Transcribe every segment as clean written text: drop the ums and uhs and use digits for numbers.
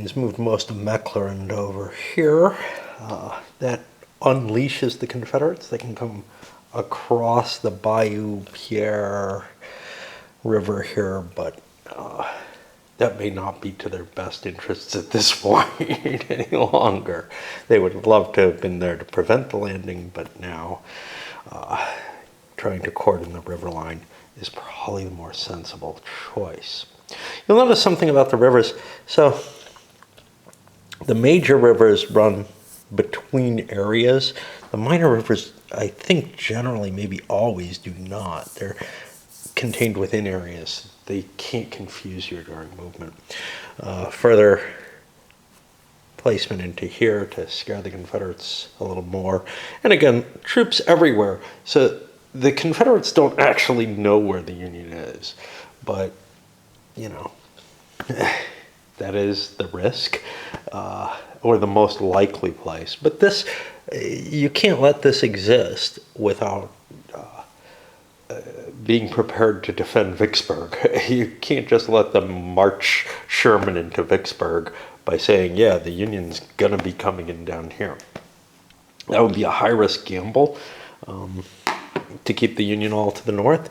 He's moved most of McLaren over here. That unleashes the Confederates. They can come across the Bayou Pierre River here, but that may not be to their best interests at this point any longer. They would love to have been there to prevent the landing, but now trying to cordon the river line is probably the more sensible choice. You'll notice something about the rivers. So the major rivers run between areas. The minor rivers, I think, generally, maybe always do not. They're contained within areas. They can't confuse you during movement. Further placement into here to scare the Confederates a little more. And again, troops everywhere. So the Confederates don't actually know where the Union is. But, you know, that is the risk, or the most likely place. But this, you can't let this exist without being prepared to defend Vicksburg. You can't just let them march Sherman into Vicksburg by saying, yeah, the Union's going to be coming in down here. That would be a high-risk gamble to keep the Union all to the north.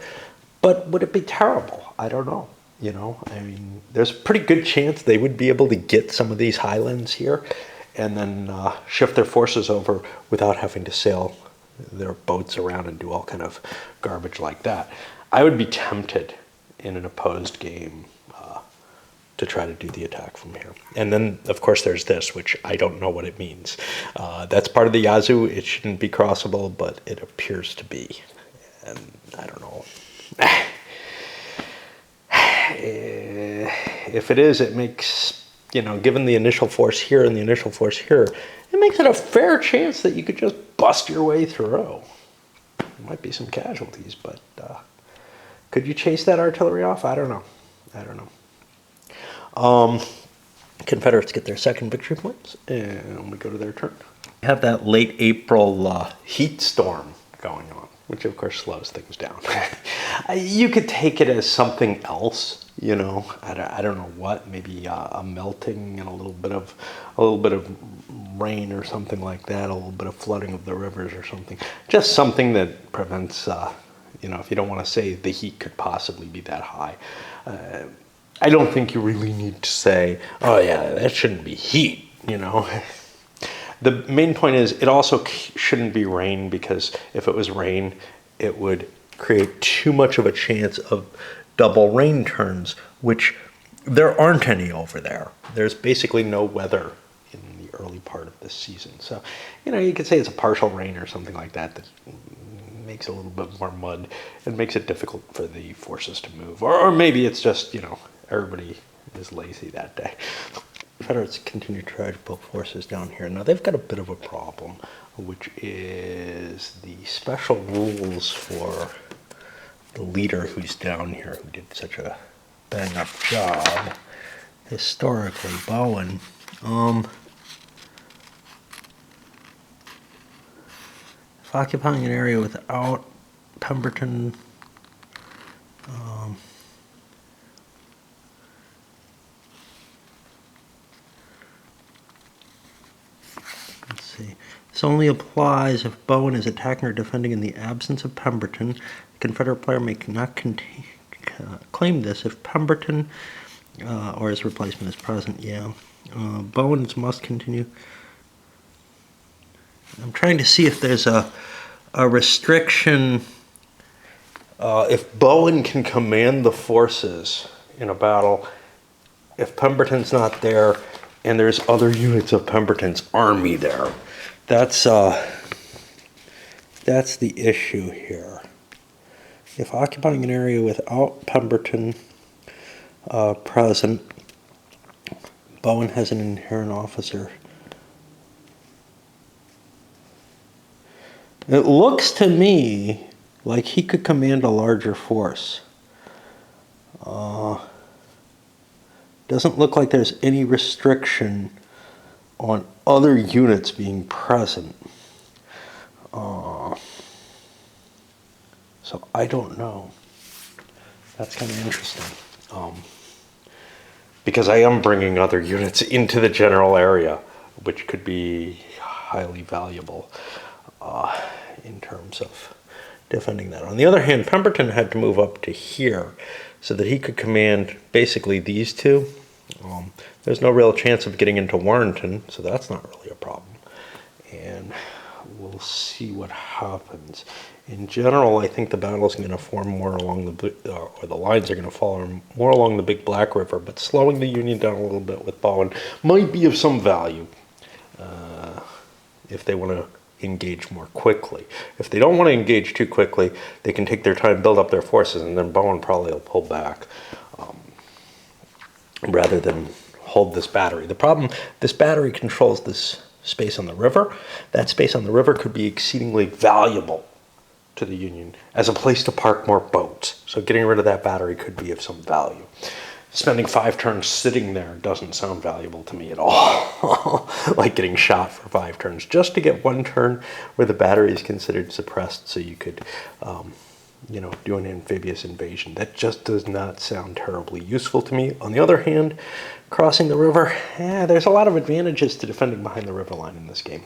But would it be terrible? I don't know. You know, I mean, there's a pretty good chance they would be able to get some of these highlands here and then shift their forces over without having to sail their boats around and do all kind of garbage like that. I would be tempted in an opposed game to try to do the attack from here. And then, of course, there's this, which I don't know what it means. That's part of the Yazoo. It shouldn't be crossable, but it appears to be. And I don't know. If it is, it makes, you know, given the initial force here and the initial force here, it makes it a fair chance that you could just bust your way through. There might be some casualties, but could you chase that artillery off? I don't know. Confederates get their second victory points, and we go to their turn. We have that late April heat storm going on, which of course slows things down. You could take it as something else, you know. I don't know what, maybe a melting and a little bit of rain or something like that, a little bit of flooding of the rivers or something. Just something that prevents, you know, if you don't want to say the heat could possibly be that high. I don't think you really need to say, oh yeah, that shouldn't be heat, you know. The main point is it also shouldn't be rain, because if it was rain, it would create too much of a chance of double rain turns, which there aren't any over there. There's basically no weather in the early part of this season. So, you know, you could say it's a partial rain or something like that that makes a little bit more mud and makes it difficult for the forces to move. Or maybe it's just, you know, everybody is lazy that day. Confederates continue to charge both forces down here. Now they've got a bit of a problem, which is the special rules for the leader who's down here, who did such a bang-up job. Historically, Bowen. If occupying an area without Pemberton, let's see. This only applies if Bowen is attacking or defending in the absence of Pemberton. The Confederate player may not claim this if Pemberton or his replacement is present. Yeah. Bowens must continue. I'm trying to see if there's a restriction. If Bowen can command the forces in a battle, if Pemberton's not there and there's other units of Pemberton's army there, that's the issue here. If occupying an area without Pemberton present, Bowen has an inherent officer. It looks to me like he could command a larger force. Doesn't look like there's any restriction on other units being present. So I don't know. That's kind of interesting. because I am bringing other units into the general area, which could be highly valuable in terms of defending that. On the other hand, Pemberton had to move up to here so that he could command basically these two. There's no real chance of getting into Warrenton, so that's not really a problem. And we'll see what happens. In general, I think the battle's going to form more along or the lines are going to fall more along the Big Black River, but slowing the Union down a little bit with Bowen might be of some value if they want to engage more quickly. If they don't want to engage too quickly, they can take their time, build up their forces, and then Bowen probably will pull back rather than hold this battery. The problem, this battery controls this space on the river. That space on the river could be exceedingly valuable to the Union as a place to park more boats. So getting rid of that battery could be of some value. Spending 5 turns sitting there doesn't sound valuable to me at all. Like getting shot for 5 turns just to get 1 turn where the battery is considered suppressed so you could do an amphibious invasion. That just does not sound terribly useful to me. On the other hand, crossing the river, there's a lot of advantages to defending behind the river line in this game.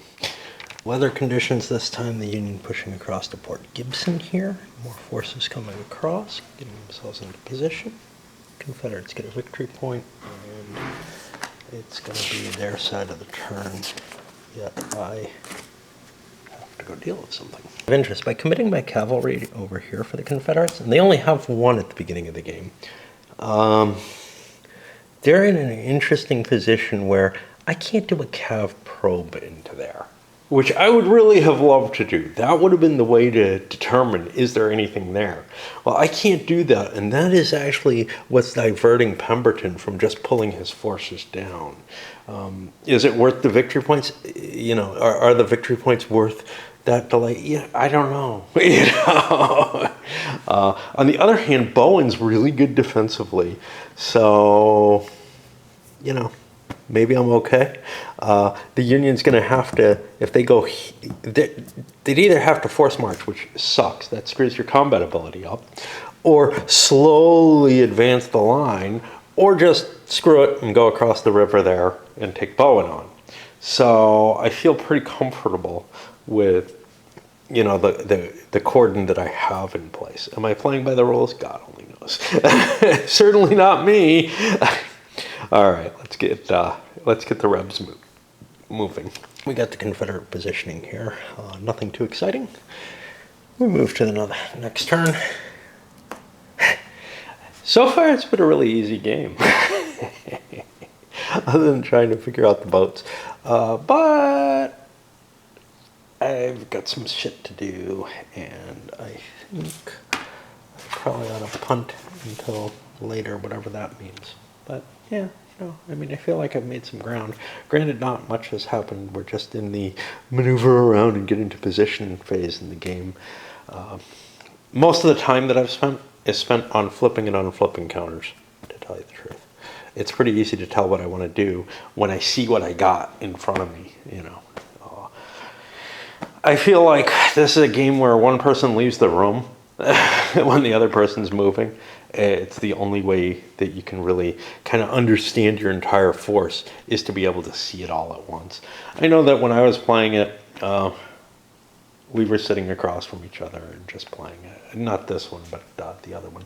Weather conditions this time, the Union pushing across to Port Gibson here. More forces coming across, getting themselves into position. Confederates get a victory point, and it's going to be their side of the turn. Yet I have to go deal with something. Of interest, by committing my cavalry over here for the Confederates, and they only have 1 at the beginning of the game, they're in an interesting position where I can't do a cav probe into there, which I would really have loved to do. That would have been the way to determine, is there anything there? Well, I can't do that, and that is actually what's diverting Pemberton from just pulling his forces down. Is it worth the victory points? Are the victory points worth that delay? Yeah, I don't know. On the other hand, Bowen's really good defensively, so maybe I'm okay. The Union's going to have to, if they go, they'd either have to force march, which sucks, that screws your combat ability up, or slowly advance the line, or just screw it and go across the river there and take Bowen on. So I feel pretty comfortable with, the cordon that I have in place. Am I playing by the rules? God only knows. Certainly not me. All right, let's get the Rebs moving. We got the Confederate positioning here. Nothing too exciting. We move to the next turn. So far, it's been a really easy game, other than trying to figure out the boats. But I've got some shit to do, and I think I probably ought to punt until later, whatever that means. But yeah, I feel like I've made some ground. Granted, not much has happened. We're just in the maneuver around and get into position phase in the game. Most of the time that I've spent is spent on flipping and unflipping counters, to tell you the truth. It's pretty easy to tell what I want to do when I see what I got in front of me, I feel like this is a game where one person leaves the room when the other person's moving. It's the only way that you can really kind of understand your entire force is to be able to see it all at once. I know that when I was playing it, we were sitting across from each other and just playing it. Not this one, but the other one.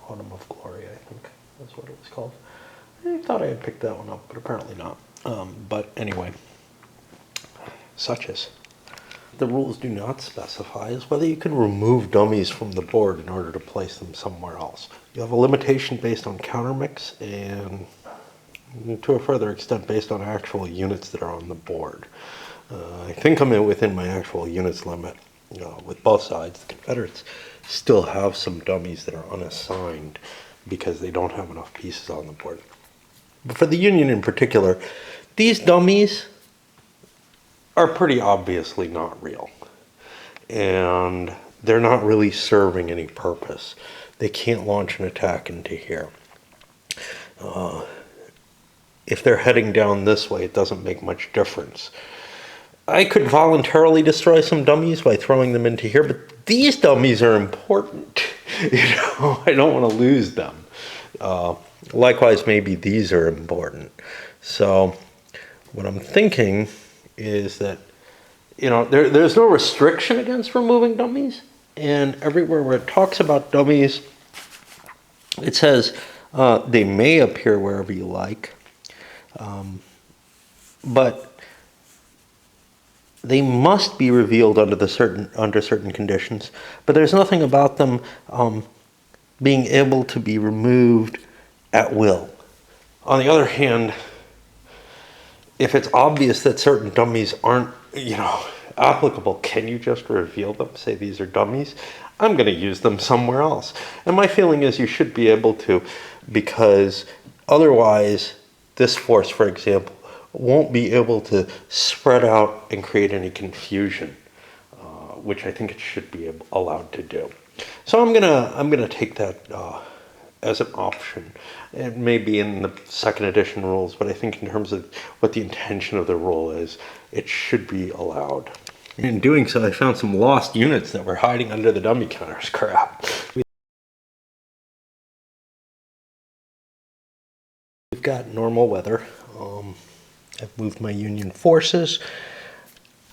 Autumn of Glory, I think that's what it was called. I thought I had picked that one up, but apparently not. But anyway, such as. The rules do not specify is whether you can remove dummies from the board in order to place them somewhere else. You have a limitation based on counter mix and to a further extent based on actual units that are on the board. I think I'm within my actual units limit with both sides. The Confederates still have some dummies that are unassigned because they don't have enough pieces on the board. But for the Union in particular, these dummies are pretty obviously not real. And they're not really serving any purpose. They can't launch an attack into here. If they're heading down this way, it doesn't make much difference. I could voluntarily destroy some dummies by throwing them into here, but these dummies are important. I don't want to lose them. Likewise, maybe these are important. So what I'm thinking is that, there's no restriction against removing dummies. And everywhere where it talks about dummies, it says they may appear wherever you like, but they must be revealed under certain conditions. But there's nothing about them being able to be removed at will. On the other hand, if it's obvious that certain dummies aren't, applicable, can you just reveal them? Say these are dummies. I'm going to use them somewhere else. And my feeling is you should be able to, because otherwise this force, for example, won't be able to spread out and create any confusion, which I think it should be allowed to do. So I'm gonna take that as an option. It may be in the second edition rules, but I think in terms of what the intention of the rule is, it should be allowed. In doing so, I found some lost units that were hiding under the dummy counters. Crap. We've got normal weather. I've moved my Union forces.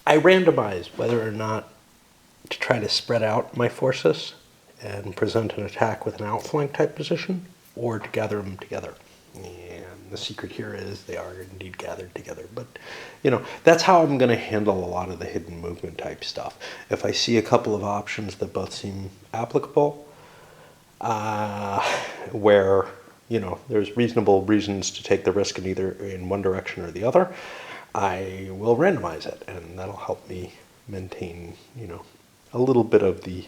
I randomized whether or not to try to spread out my forces and present an attack with an outflank type position, or to gather them together. And the secret here is they are indeed gathered together. But, that's how I'm going to handle a lot of the hidden movement type stuff. If I see a couple of options that both seem applicable, where, there's reasonable reasons to take the risk in either in one direction or the other, I will randomize it, and that'll help me maintain, a little bit of the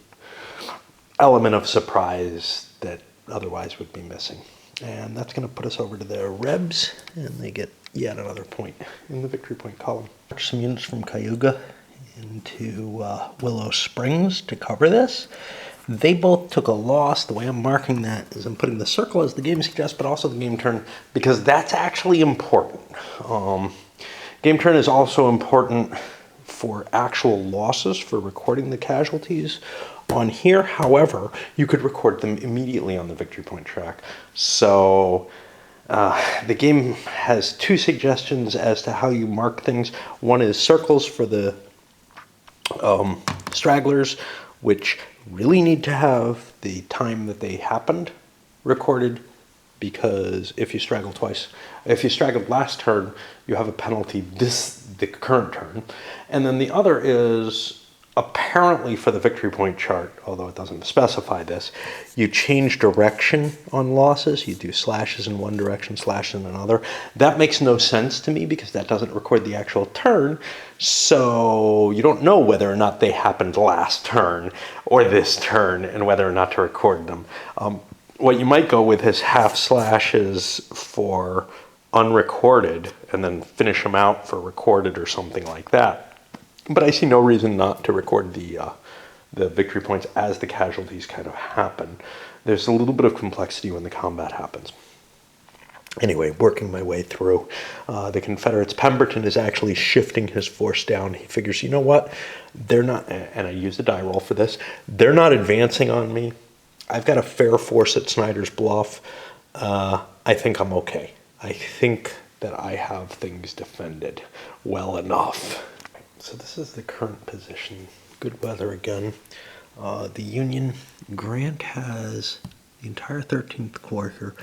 element of surprise that otherwise would be missing. And that's going to put us over to the Rebs, and they get yet another point in the victory point column. Some units from Cayuga into Willow Springs to cover this. They both took a loss. The way I'm marking that is I'm putting the circle as the game suggests, but also the game turn, because that's actually important. Game turn is also important for actual losses, for recording the casualties. On here, however, you could record them immediately on the victory point track. So the game has two suggestions as to how you mark things. One is circles for the stragglers, which really need to have the time that they happened recorded, because if you straggle twice, if you straggled last turn, you have a penalty the current turn. And then the other is apparently for the victory point chart, although it doesn't specify this, you change direction on losses. You do slashes in one direction, slashes in another. That makes no sense to me because that doesn't record the actual turn. So you don't know whether or not they happened last turn or this turn and whether or not to record them. What you might go with is half slashes for unrecorded and then finish them out for recorded or something like that. But I see no reason not to record the victory points as the casualties kind of happen. There's a little bit of complexity when the combat happens. Anyway, working my way through, the Confederates, Pemberton is actually shifting his force down. He figures, you know what, they're not, and I used a die roll for this, they're not advancing on me. I've got a fair force at Snyder's Bluff. I think I'm okay. I think that I have things defended well enough. So this is the current position. Good weather again. The Union, Grant has the entire 13th Corps here,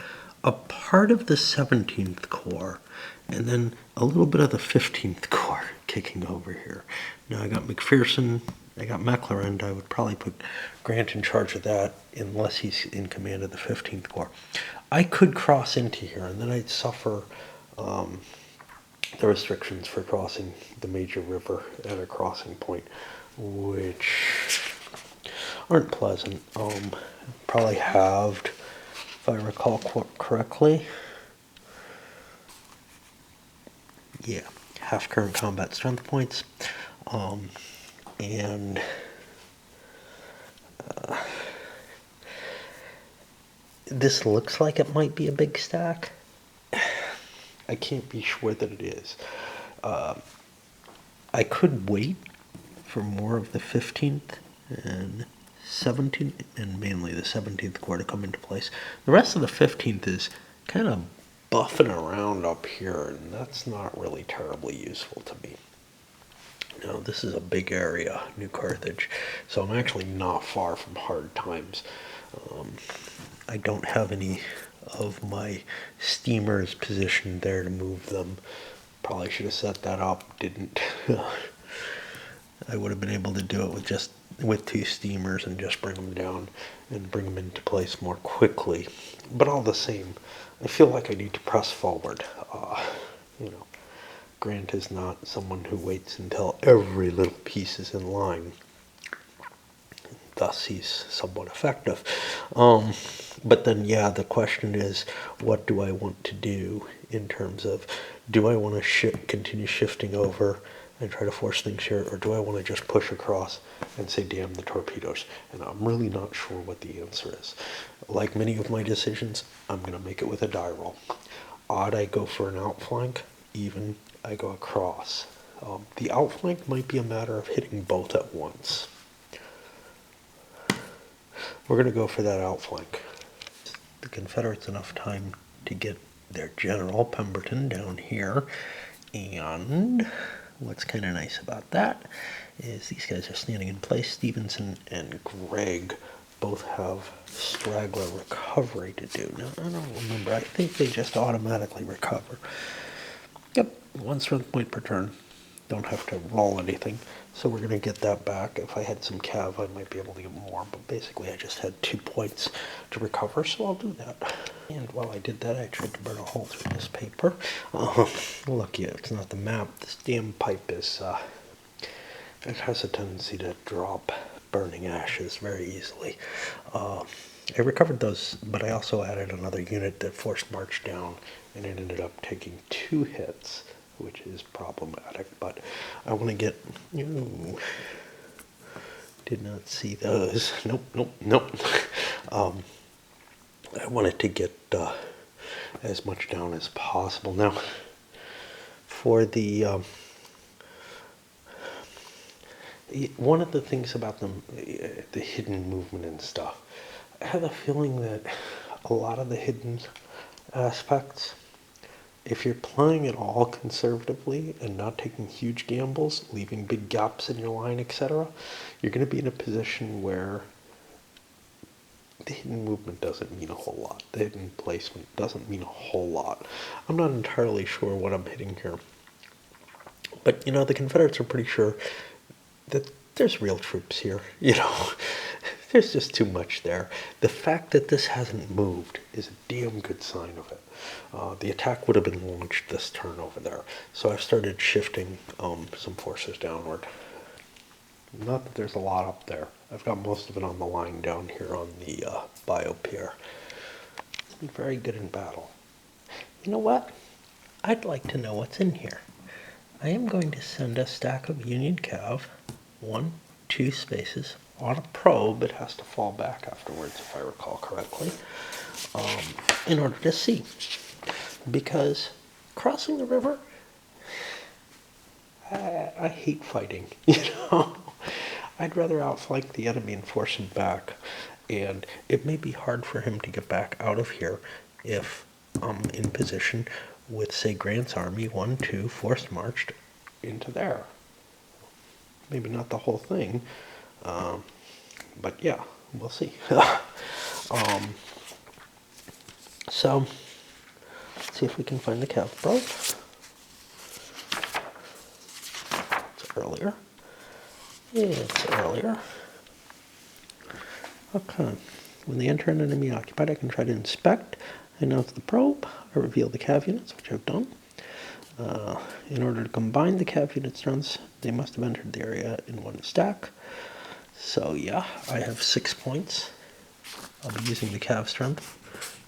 a part of the 17th Corps, and then a little bit of the 15th Corps kicking over here. Now I got McPherson, I got McClellan. I would probably put Grant in charge of that unless he's in command of the 15th Corps. I could cross into here, and then I'd suffer the restrictions for crossing the major river at a crossing point, which aren't pleasant. Probably halved, if I recall correctly. Yeah, half current combat strength points. And this looks like it might be a big stack. I can't be sure that it is. I could wait for more of the 15th and 17th and mainly the 17th chord to come into place. The rest of the 15th is kind of buffing around up here, and that's not really terribly useful to me. Now, this is a big area, New Carthage, so I'm actually not far from hard times. I don't have any of my steamers positioned there to move them. Probably should have set that up, didn't. I would have been able to do it with two steamers and just bring them down and bring them into place more quickly. But all the same, I feel like I need to press forward. You know, Grant is not someone who waits until every little piece is in line. Thus, he's somewhat effective. But then, yeah, the question is, what do I want to do in terms of, do I want to continue shifting over and try to force things here, or do I want to just push across and say, damn the torpedoes? And I'm really not sure what the answer is. Like many of my decisions, I'm going to make it with a die roll. Odd, I go for an outflank. Even, I go across. The outflank might be a matter of hitting both at once. We're going to go for that outflank. The Confederates enough time to get their general, Pemberton, down here. And what's kind of nice about that is these guys are standing in place. Stevenson and Gregg both have straggler recovery to do. Now, I don't remember. I think they just automatically recover. Yep, 1 strength point per turn. Don't have to roll anything. So we're going to get that back. If I had some cav, I might be able to get more. But basically, I just had 2 points to recover, so I'll do that. And while I did that, I tried to burn a hole through this paper. Lucky it's not the map. This damn pipe is, it has a tendency to drop burning ashes very easily. I recovered those, but I also added another unit that forced march down, and it ended up taking 2 hits, which is problematic. But I want to get, did not see those. Nope. I wanted to get as much down as possible. Now, for the one of the things about the hidden movement and stuff, I have a feeling that a lot of the hidden aspects, if you're playing it all conservatively and not taking huge gambles, leaving big gaps in your line, etc., you're going to be in a position where the hidden movement doesn't mean a whole lot. The hidden placement doesn't mean a whole lot. I'm not entirely sure what I'm hitting here. But, the Confederates are pretty sure that there's real troops here. There's just too much there. The fact that this hasn't moved is a damn good sign of it. The attack would have been launched this turn over there. So I've started shifting some forces downward. Not that there's a lot up there. I've got most of it on the line down here on the biopier. It's been very good in battle. You know what? I'd like to know what's in here. I am going to send a stack of Union Cav, 1, 2 spaces, on a probe. It has to fall back afterwards, if I recall correctly, in order to see. Because crossing the river, I hate fighting, I'd rather outflank the enemy and force him back. And it may be hard for him to get back out of here if I'm in position with, say, Grant's army, 1, 2, forced marched into there. Maybe not the whole thing, but yeah, we'll see. So, let's see if we can find the cav probe. It's earlier. It's earlier. Okay. When they enter an enemy occupied, I can try to inspect. I announce the probe. I reveal the cav units, which I've done. In order to combine the cav units runs, they must have entered the area in 1 stack. So yeah, I have 6 points. I'll be using the cav strength.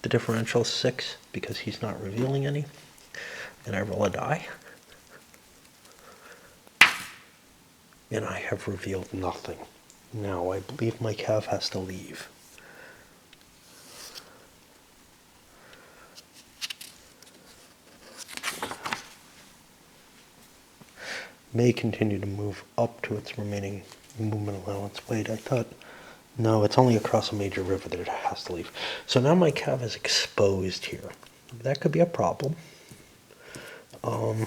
The differential is 6 because he's not revealing any. And I roll a die. And I have revealed nothing. Now I believe my cav has to leave. May continue to move up to its remaining movement allowance. Wait, I thought No, it's only across a major river that it has to leave. So now my cav is exposed here. That could be a problem. Well,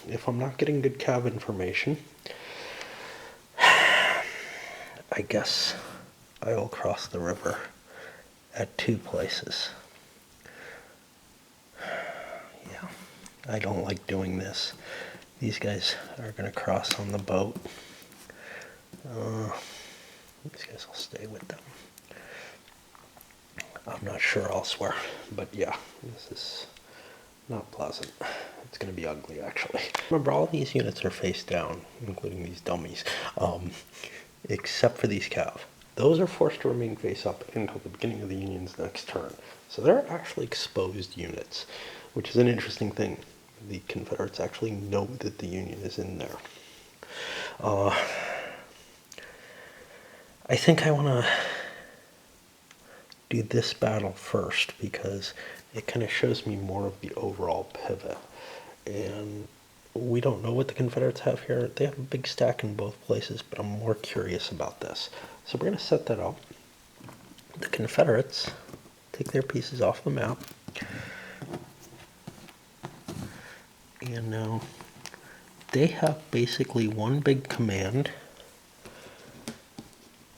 if I'm not getting good cav information, I guess I will cross the river at 2 places. Yeah, I don't like doing this. These guys are going to cross on the boat. These guys will stay with them. I'm not sure elsewhere, but yeah, this is not pleasant. It's going to be ugly, actually. Remember, all these units are face down, including these dummies, except for these cav. Those are forced to remain face up until the beginning of the Union's next turn. So they're actually exposed units, which is an interesting thing. The Confederates actually know that the Union is in there. I think I want to do this battle first because it kind of shows me more of the overall pivot. And we don't know what the Confederates have here. They have a big stack in both places, but I'm more curious about this. So we're going to set that up. The Confederates take their pieces off the map. And now they have basically one big command,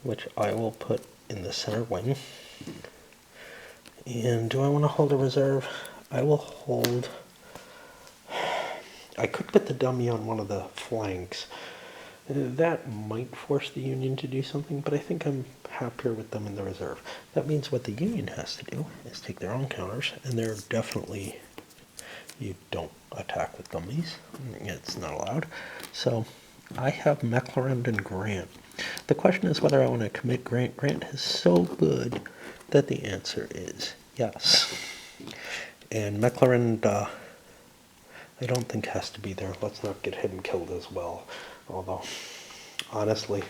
which I will put in the center wing. And do I want to hold a reserve? I will hold... I could put the dummy on one of the flanks. That might force the Union to do something, but I think I'm happier with them in the reserve. That means what the Union has to do is take their own counters, and they're definitely... You don't attack with dummies. It's not allowed. So I have McClellan and Grant. The question is whether I want to commit Grant. Grant is so good that the answer is yes. And McClellan, I don't think has to be there. Let's not get him killed as well. Although, honestly,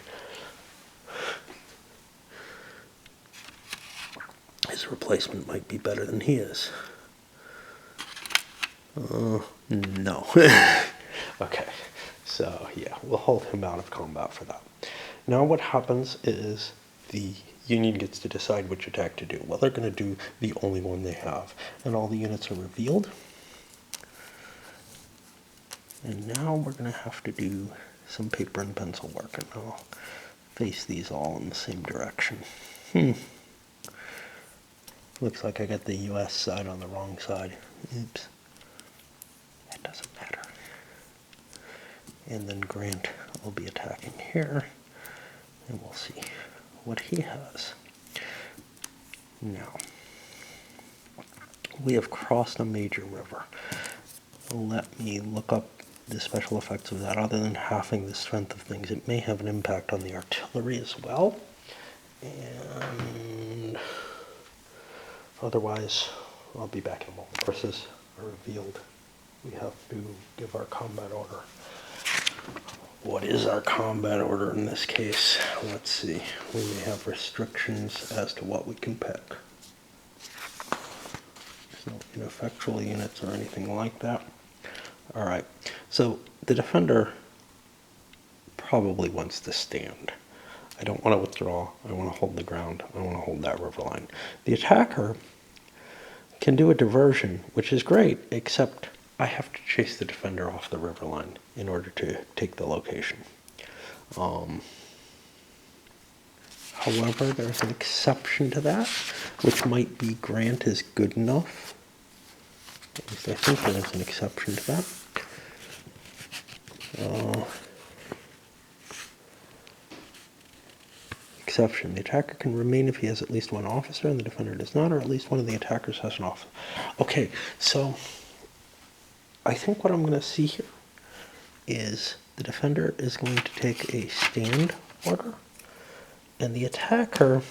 his replacement might be better than he is. No. Okay, so yeah, we'll hold him out of combat for that. Now what happens is the Union gets to decide which attack to do. Well, they're going to do the only one they have, and all the units are revealed. And now we're going to have to do some paper and pencil work, and I'll face these all in the same direction. Looks like I got the US side on the wrong side. Oops. It doesn't matter. And then Grant will be attacking here, and we'll see what he has. Now, we have crossed a major river. Let me look up the special effects of that. Other than halving the strength of things, it may have an impact on the artillery as well. And otherwise, I'll be back in a moment. Forces are revealed. We have to give our combat order. What is our combat order in this case? Let's see. We may have restrictions as to what we can pick. There's no ineffectual units or anything like that. All right. So the defender probably wants to stand. I don't want to withdraw. I want to hold the ground. I want to hold that river line. The attacker can do a diversion, which is great, except I have to chase the defender off the river line in order to take the location. However, there's an exception to that, which might be Grant is good enough. At least I think there's an exception to that. Exception. The attacker can remain if he has at least one officer and the defender does not, or at least one of the attackers has an officer. Okay, so I think what I'm going to see here is the defender is going to take a stand order, and the attacker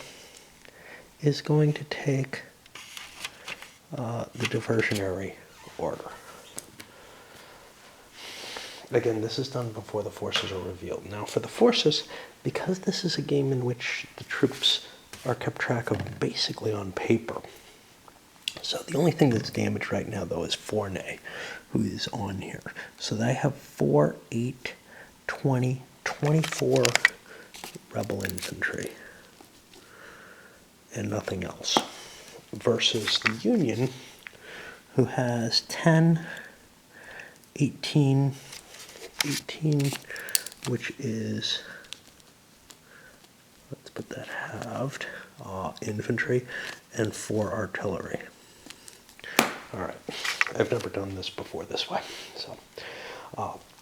is going to take the diversionary order. Again, this is done before the forces are revealed. Now, for the forces, because this is a game in which the troops are kept track of basically on paper, so the only thing that's damaged right now, though, is Fournay, who is on here. So they have 4, 8, 20, 24 rebel infantry and nothing else, versus the Union, who has 10, 18, 18, which is, let's put that halved, infantry, and 4 artillery. All right, I've never done this before this way, so.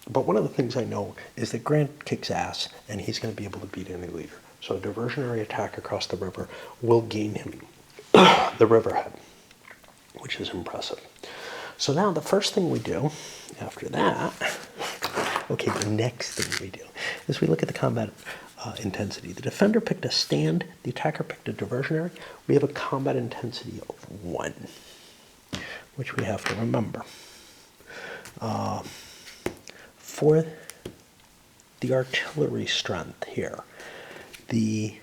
But one of the things I know is that Grant kicks ass, and he's going to be able to beat any leader. So a diversionary attack across the river will gain him the riverhead, which is impressive. So now the first thing we do after that, okay, the next thing we do is we look at the combat intensity. The defender picked a stand, the attacker picked a diversionary. We have a combat intensity of 1, which we have to remember. For the artillery strength here, the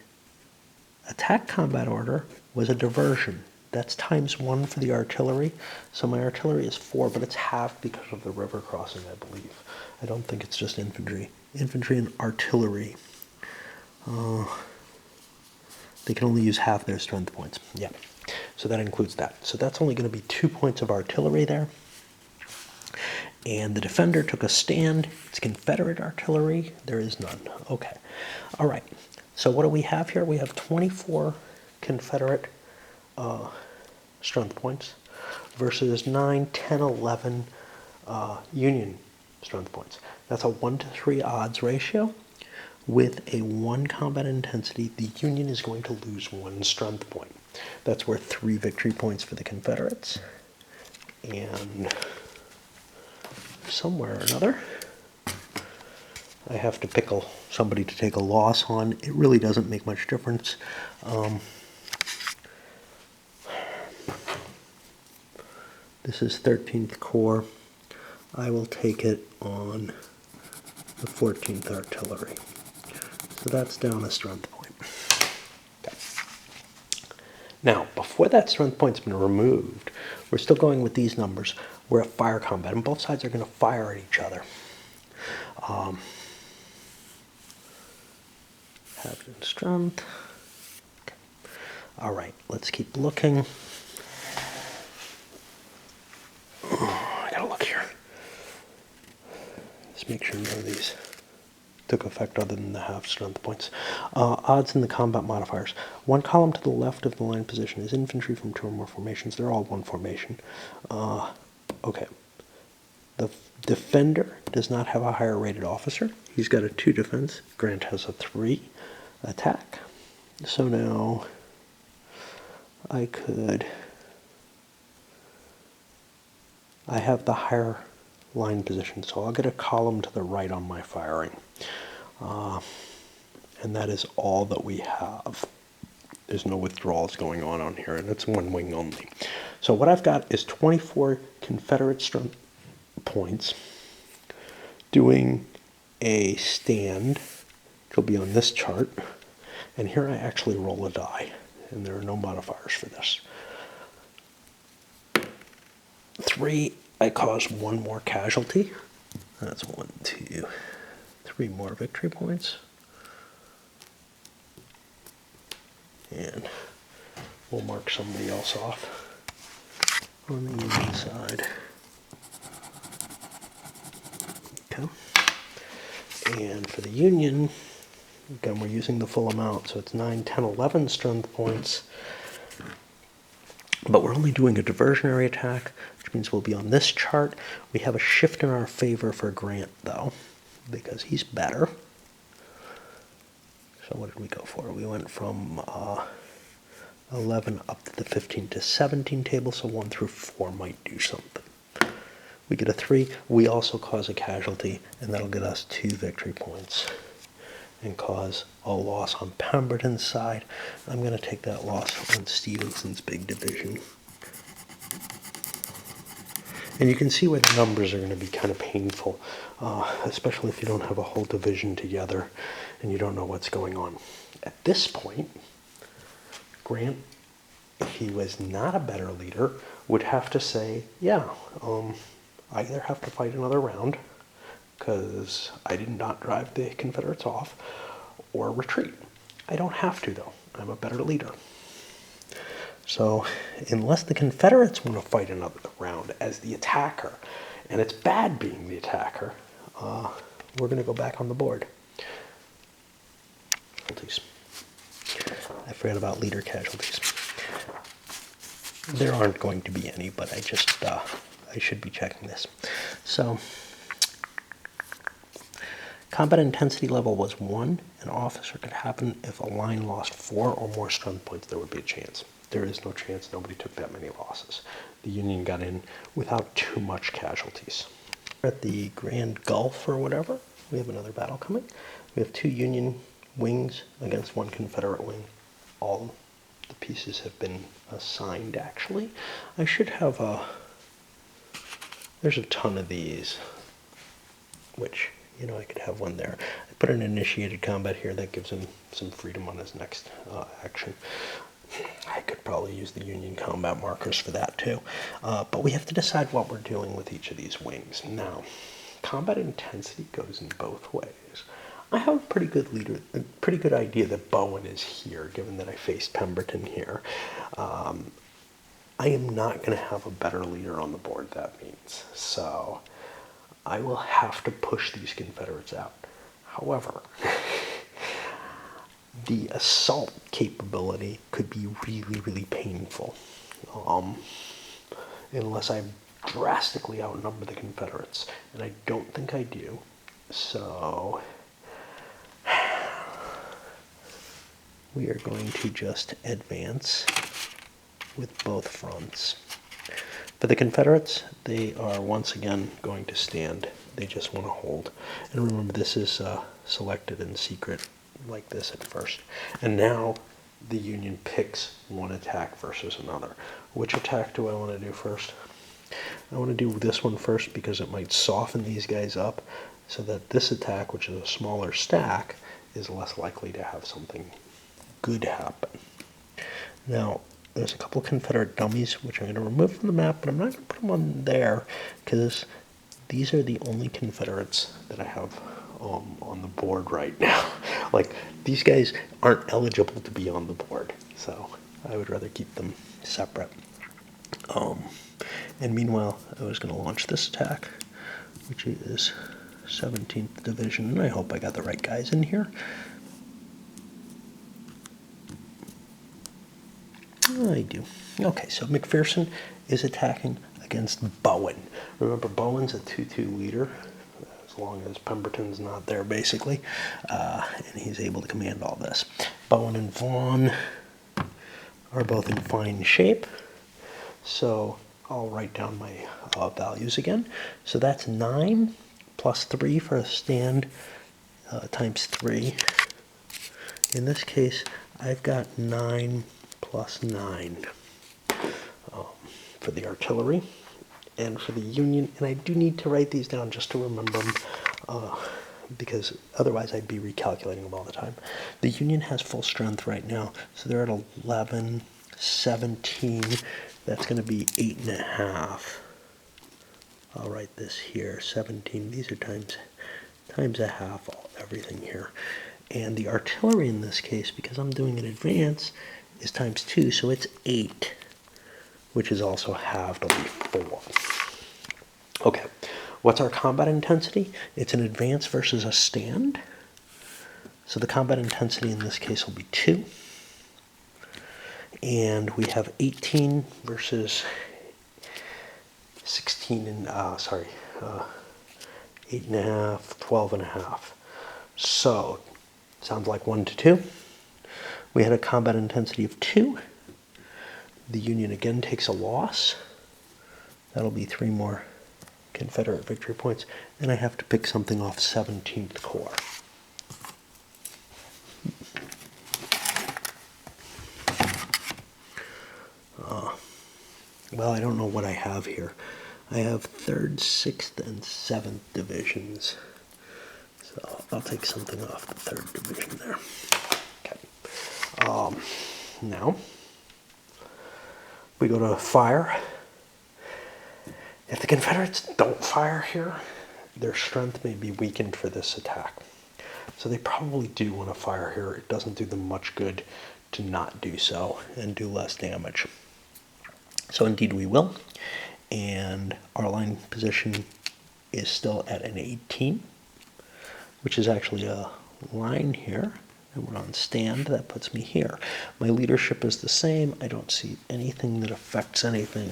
attack combat order was a diversion. That's ×1 for the artillery. So my artillery is 4, but it's half because of the river crossing, I believe. I don't think it's just infantry. Infantry and artillery, they can only use half their strength points. Yeah, so that includes that. So that's only going to be 2 points of artillery there. And the defender took a stand. It's Confederate artillery. There is none. Okay. All right. So what do we have here? We have 24 Confederate strength points versus 9, 10, 11 Union strength points. That's a 1-to-3 odds ratio. With a 1 combat intensity, the Union is going to lose 1 strength point. That's worth 3 victory points for the Confederates. And somewhere or another, I have to pick somebody to take a loss on. It really doesn't make much difference. This is 13th Corps. I will take it on the 14th Artillery. So that's down a strength point. Okay. Now, before that strength point's been removed, we're still going with these numbers. We're at fire combat, and both sides are going to fire at each other. Halved in strength. Okay. All right, let's keep looking. I gotta look here. Let's make sure none of these took effect other than the half strength points. Odds in the combat modifiers. 1 column to the left of the line position is infantry from 2 or more formations. They're all 1 formation. Okay. The defender does not have a higher rated officer. He's got a 2 defense. Grant has a 3 attack. So now I have the higher line position, so I'll get a column to the right on my firing. And that is all that we have. There's no withdrawals going on here, and it's 1 wing only. So what I've got is 24 Confederate strength points doing a stand, which will be on this chart. And here I actually roll a die, and there are no modifiers for this. 3, I cause 1 more casualty. That's 1, 2, 3 more victory points. And we'll mark somebody else off on the Union side. Okay. And for the Union, again, we're using the full amount, so it's 9, 10, 11 strength points. But we're only doing a diversionary attack, which means we'll be on this chart. We have a shift in our favor for Grant, though, because he's better. So what did we go for? We went from 11 up to the 15 to 17 table, so 1 through 4 might do something. We get a 3. We also cause a casualty, and that'll get us 2 victory points and cause a loss on Pemberton's side. I'm going to take that loss on Stevenson's big division. And you can see where the numbers are going to be kind of painful, especially if you don't have a whole division together and you don't know what's going on. At this point, Grant, if he was not a better leader, would have to say, yeah, I either have to fight another round because I did not drive the Confederates off, or retreat. I don't have to, though. I'm a better leader. So unless the Confederates want to fight another round as the attacker, and it's bad being the attacker, we're going to go back on the board. Casualties. I forgot about leader casualties. There aren't going to be any, but I should be checking this. So, combat intensity level was 1. An officer could happen if a line lost 4 or more strength points. There would be a chance. There is no chance. Nobody took that many losses. The Union got in without too much casualties. At the Grand Gulf or whatever, we have another battle coming. We have 2 Union wings against 1 Confederate wing. All the pieces have been assigned, actually. I should have there's a ton of these, which, I could have one there. I put an initiated combat here that gives him some freedom on his next action. I could probably use the Union combat markers for that too. But we have to decide what we're doing with each of these wings. Now, combat intensity goes in both ways. I have a pretty good idea that Bowen is here, given that I faced Pemberton here. I am not going to have a better leader on the board, that means. So I will have to push these Confederates out. However, the assault capability could be really, really painful. Unless I drastically outnumber the Confederates. And I don't think I do. So we are going to just advance with both fronts. For the Confederates, they are once again going to stand. They just want to hold. And remember, this is selected in secret like this at first. And now the Union picks one attack versus another. Which attack do I want to do first? I want to do this one first because it might soften these guys up so that this attack, which is a smaller stack, is less likely to have something good happen. Now, there's a couple Confederate dummies, which I'm going to remove from the map, but I'm not going to put them on there because these are the only Confederates that I have on the board right now. Like, these guys aren't eligible to be on the board, so I would rather keep them separate. And meanwhile, I was going to launch this attack, which is 17th Division, and I hope I got the right guys in here. I do. Okay, so McPherson is attacking against Bowen. Remember, Bowen's a 2-2 leader, as long as Pemberton's not there, basically, and he's able to command all this. Bowen and Vaughn are both in fine shape, so I'll write down my values again. So that's 9 plus 3 for a stand times 3. In this case, I've got 9 plus 9 for the artillery. And for the Union, and I do need to write these down just to remember them, because otherwise I'd be recalculating them all the time. The Union has full strength right now, so they're at 11, 17. That's going to be 8.5. I'll write this here, 17. These are times a half, everything here. And the artillery in this case, because I'm doing an advance, is times 2, so it's 8, which is also halved, it'll be 4. Okay, what's our combat intensity? It's an advance versus a stand. So the combat intensity in this case will be 2. And we have 18 versus 16 and, 8.5, 12.5. So, sounds like 1 to 2. We had a combat intensity of 2. The Union again takes a loss. That'll be 3 more Confederate victory points. And I have to pick something off 17th Corps. Well, I don't know what I have here. I have 3rd, 6th, and 7th Divisions. So I'll take something off the 3rd Division there. Okay. Now, we go to fire. If the Confederates don't fire here, their strength may be weakened for this attack. So they probably do want to fire here. It doesn't do them much good to not do so and do less damage. So indeed we will. And our line position is still at an 18, which is actually a line here. And we're on stand. That puts me here. My leadership is the same. I don't see anything that affects anything.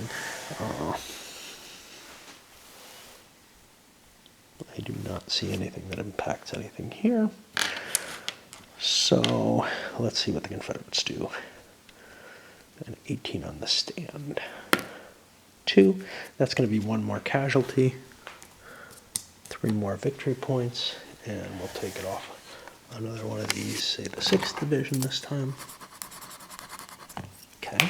I do not see anything that impacts anything here. So let's see what the Confederates do. An 18 on the stand. 2. That's going to be 1 more casualty. 3 more victory points. And we'll take it off another one of these, say the 6th Division this time. Okay.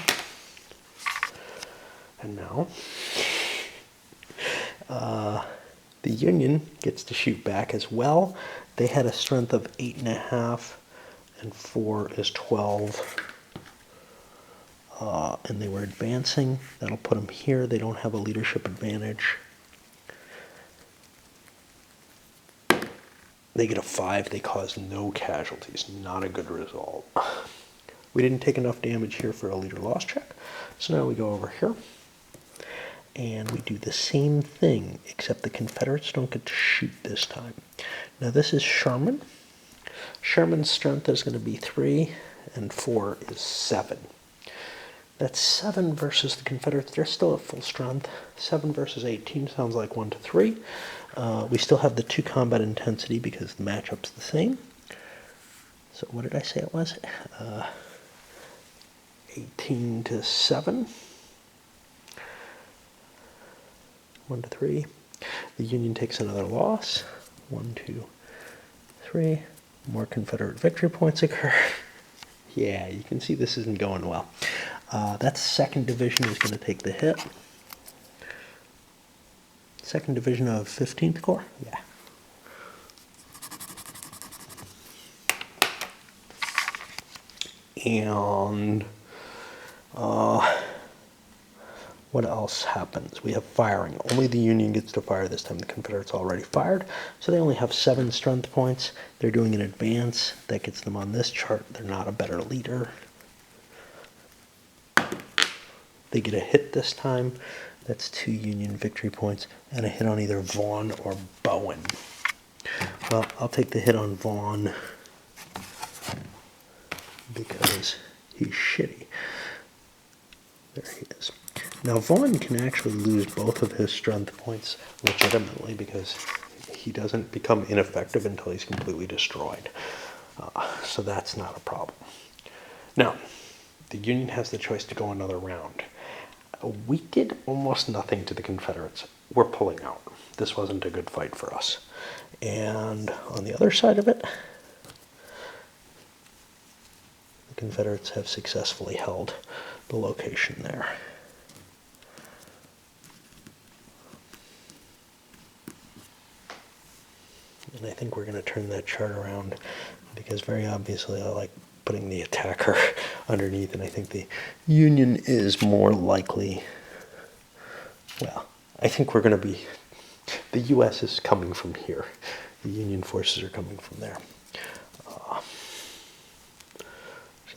And now the Union gets to shoot back as well. They had a strength of 8.5, and 4 is 12. And they were advancing. That'll put them here. They don't have a leadership advantage. They get a 5. They cause no casualties. Not a good result. We didn't take enough damage here for a leader loss check. So now we go over here. And we do the same thing, except the Confederates don't get to shoot this time. Now this is Sherman. Sherman's strength is going to be 3, and 4 is 7. That's 7 versus the Confederates. They're still at full strength. 7 versus 18 sounds like 1 to 3. We still have the 2 combat intensity because the matchup's the same. So what did I say it was? 18 to 7. 1 to 3. The Union takes another loss. 1, 2, 3. More Confederate victory points occur. Yeah, you can see this isn't going well. That 2nd Division is going to take the hit. 2nd Division of 15th Corps? Yeah. And what else happens? We have firing. Only the Union gets to fire this time. The Confederates already fired. So they only have 7 strength points. They're doing an advance. That gets them on this chart. They're not a better leader. They get a hit this time. That's 2 Union victory points. And a hit on either Vaughn or Bowen. Well, I'll take the hit on Vaughn because he's shitty. There he is. Now, Vaughn can actually lose both of his strength points legitimately because he doesn't become ineffective until he's completely destroyed. So that's not a problem. Now, the Union has the choice to go another round. We did almost nothing to the Confederates. We're pulling out. This wasn't a good fight for us. And on the other side of it, the Confederates have successfully held the location there. And I think we're going to turn that chart around because very obviously I like putting the attacker underneath, and I think the Union is more likely, well, I think we're going to be, the U.S. is coming from here. The Union forces are coming from there. So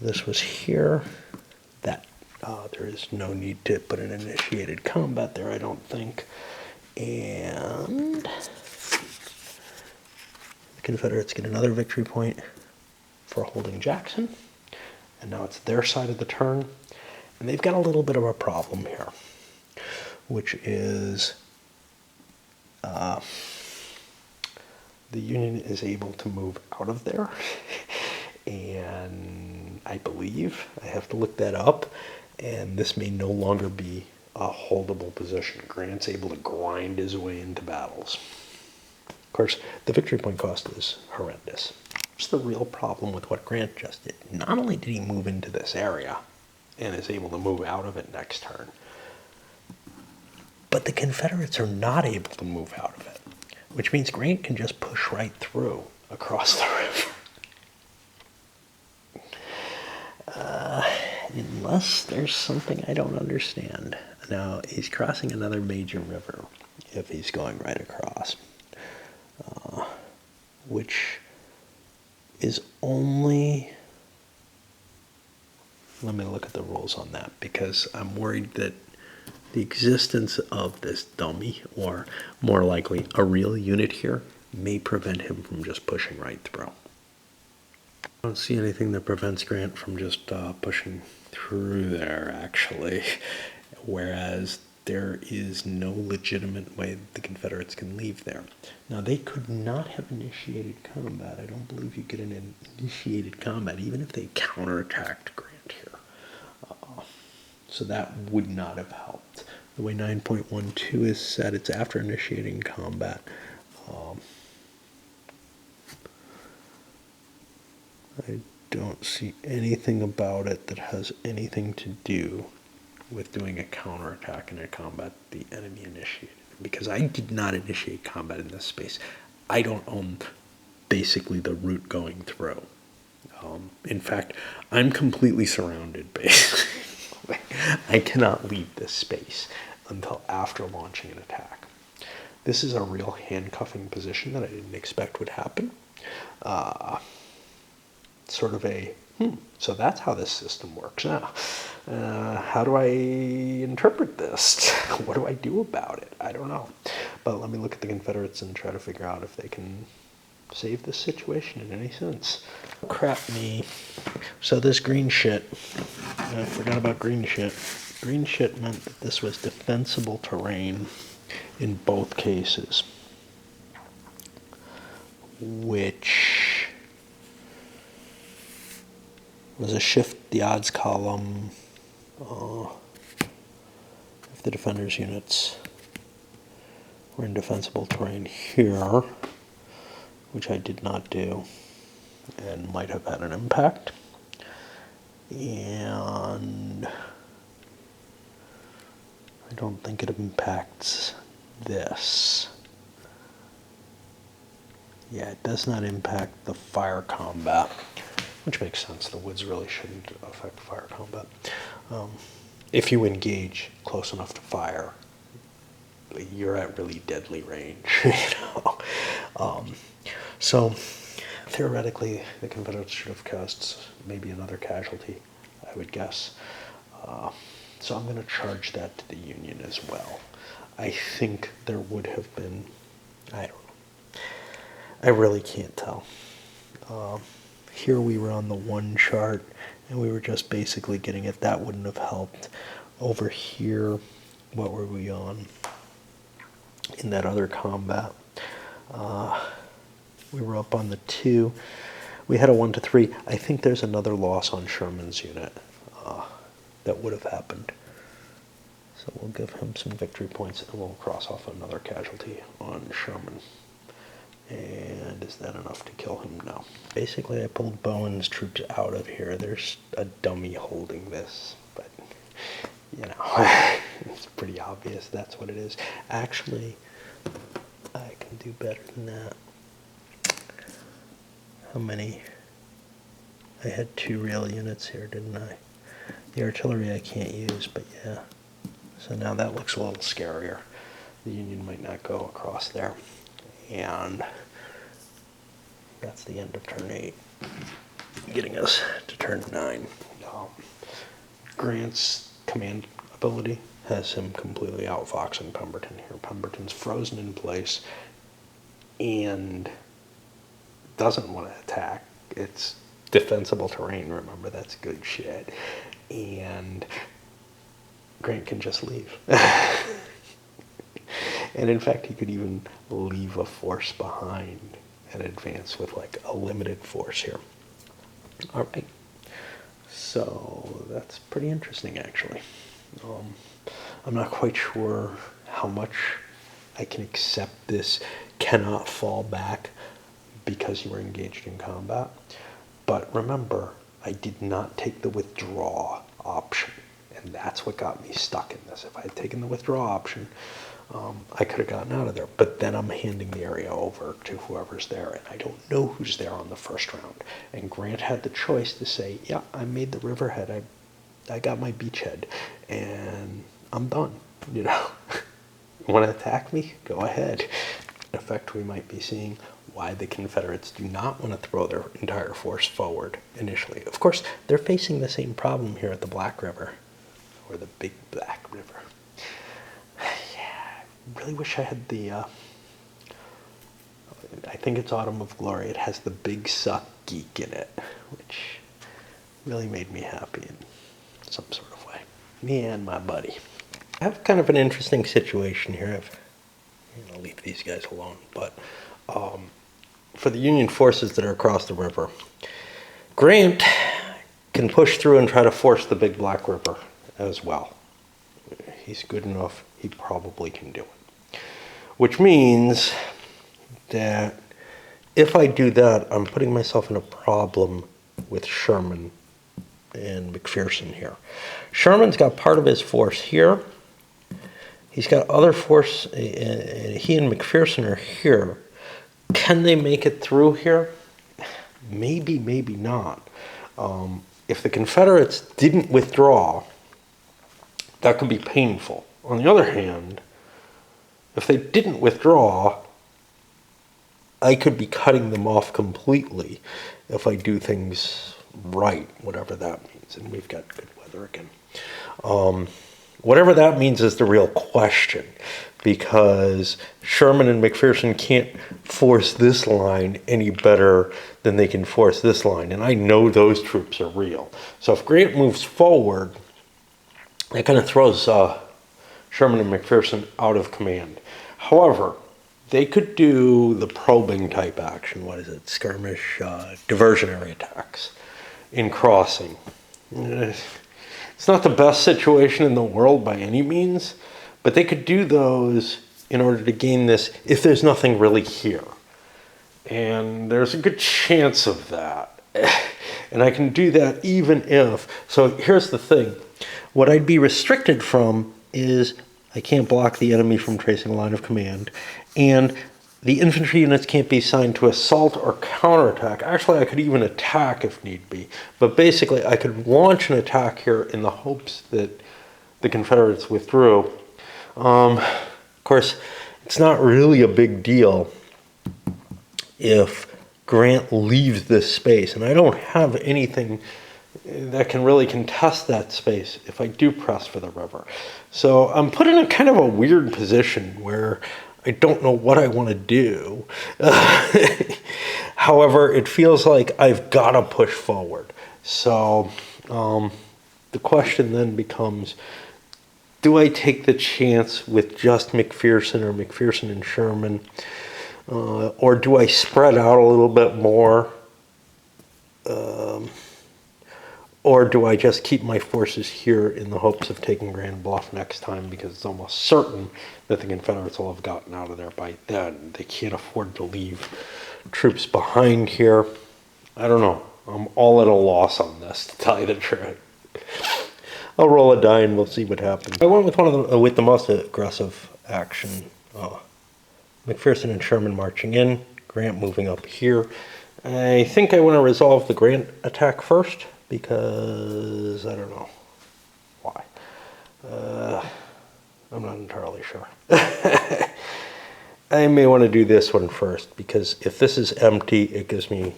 this was here. That there is no need to put an initiated combat there, I don't think. And the Confederates get another victory point for holding Jackson. And now it's their side of the turn. And they've got a little bit of a problem here, which is the Union is able to move out of there. And I believe, I have to look that up, and this may no longer be a holdable position. Grant's able to grind his way into battles. Of course, the victory point cost is horrendous. What's the real problem with what Grant just did? Not only did he move into this area and is able to move out of it next turn, but the Confederates are not able to move out of it, which means Grant can just push right through across the river. Unless there's something I don't understand. Now, he's crossing another major river if he's going right across, which is only, let me look at the rules on that, because I'm worried that the existence of this dummy, or more likely a real unit here, may prevent him from just pushing right through. I don't see anything that prevents Grant from just pushing through there, actually, whereas there is no legitimate way that the Confederates can leave there. Now, they could not have initiated combat. I don't believe you get an initiated combat, even if they counterattacked Grant here. So that would not have helped. The way 9.12 is set, it's after initiating combat. I don't see anything about it that has anything to do with doing a counterattack in a combat the enemy initiated. Because I did not initiate combat in this space. I don't own basically the route going through. In fact, I'm completely surrounded, basically. I cannot leave this space until after launching an attack. This is a real handcuffing position that I didn't expect would happen. Sort of a, so that's how this system works now. How do I interpret this? What do I do about it? I don't know. But let me look at the Confederates and try to figure out if they can save this situation in any sense. Crap me. So this green shit, I forgot about green shit. Green shit meant that this was defensible terrain in both cases, which was a shift the odds column if the defender's units were in defensible terrain here, which I did not do and might have had an impact. And I don't think it impacts this. Yeah, it does not impact the fire combat, which makes sense. The woods really shouldn't affect fire combat. If you engage close enough to fire, you're at really deadly range, you know. So theoretically, the Confederates should have cast maybe another casualty, I would guess. So I'm going to charge that to the Union as well. I think there would have been, I don't know. I really can't tell. Here we were on the 1 chart, and we were just basically getting it. That wouldn't have helped. Over here, what were we on in that other combat? We were up on the 2. We had a 1 to 3. I think there's another loss on Sherman's unit that would have happened. So we'll give him some victory points, and we'll cross off another casualty on Sherman. And is that enough to kill him? No. Basically, I pulled Bowen's troops out of here. There's a dummy holding this, but, you know, it's pretty obvious that's what it is. Actually, I can do better than that. How many? I had 2 real units here, didn't I? The artillery I can't use, but yeah. So now that looks a little scarier. The Union might not go across there. And that's the end of turn 8, getting us to turn 9. Grant's command ability has him completely outfoxing Pemberton here. Pemberton's frozen in place and doesn't want to attack. It's defensible terrain, remember, that's good shit. And Grant can just leave. And in fact, he could even leave a force behind and advance with like a limited force here. All right. So that's pretty interesting, actually. I'm not quite sure how much I can accept this cannot fall back because you were engaged in combat. But remember, I did not take the withdraw option. And that's what got me stuck in this. If I had taken the withdraw option, I could have gotten out of there. But then I'm handing the area over to whoever's there, and I don't know who's there on the first round. And Grant had the choice to say, yeah, I made the riverhead. I got my beachhead, and I'm done. You know, you want to attack me? Go ahead. In effect, we might be seeing why the Confederates do not want to throw their entire force forward initially. Of course, they're facing the same problem here at the Black River, or the Big Black River. Yeah, I really wish I had the, I think it's Autumn of Glory. It has the Big Suck Geek in it, which really made me happy in some sort of way. Me and my buddy. I have kind of an interesting situation here. I'm going to leave these guys alone, but for the Union forces that are across the river, Grant can push through and try to force the Big Black River as well. He's good enough, he probably can do it. Which means that if I do that, I'm putting myself in a problem with Sherman and McPherson here. Sherman's got part of his force here. He's got other force, he and McPherson are here. Can they make it through here? Maybe, maybe not. If the Confederates didn't withdraw, that could be painful. On the other hand, if they didn't withdraw, I could be cutting them off completely if I do things right, whatever that means. And we've got good weather again. Whatever that means is the real question, because Sherman and McPherson can't force this line any better than they can force this line. And I know those troops are real. So if Grant moves forward, that kind of throws Sherman and McPherson out of command. However, they could do the probing type action. What is it? Skirmish, diversionary attacks in crossing. It's not the best situation in the world by any means, but they could do those in order to gain this if there's nothing really here. And there's a good chance of that. And I can do that even if, so here's the thing. What I'd be restricted from is I can't block the enemy from tracing a line of command, and the infantry units can't be assigned to assault or counterattack. Actually, I could even attack if need be. But basically, I could launch an attack here in the hopes that the Confederates withdrew. Of course, it's not really a big deal if Grant leaves this space. And I don't have anything that can really contest that space if I do press for the river. So I'm put in a kind of a weird position where I don't know what I want to do. However, it feels like I've got to push forward. So the question then becomes, do I take the chance with just McPherson or McPherson and Sherman? Or do I spread out a little bit more? Or do I just keep my forces here in the hopes of taking Grand Bluff next time, because it's almost certain that the Confederates will have gotten out of there by then. They can't afford to leave troops behind here. I don't know. I'm all at a loss on this, to tell you the truth. I'll roll a die and we'll see what happens. I went with the most aggressive action. McPherson and Sherman marching in, Grant moving up here. I think I want to resolve the Grant attack first, because I don't know why. I'm not entirely sure. I may want to do this one first, because if this is empty, it gives me,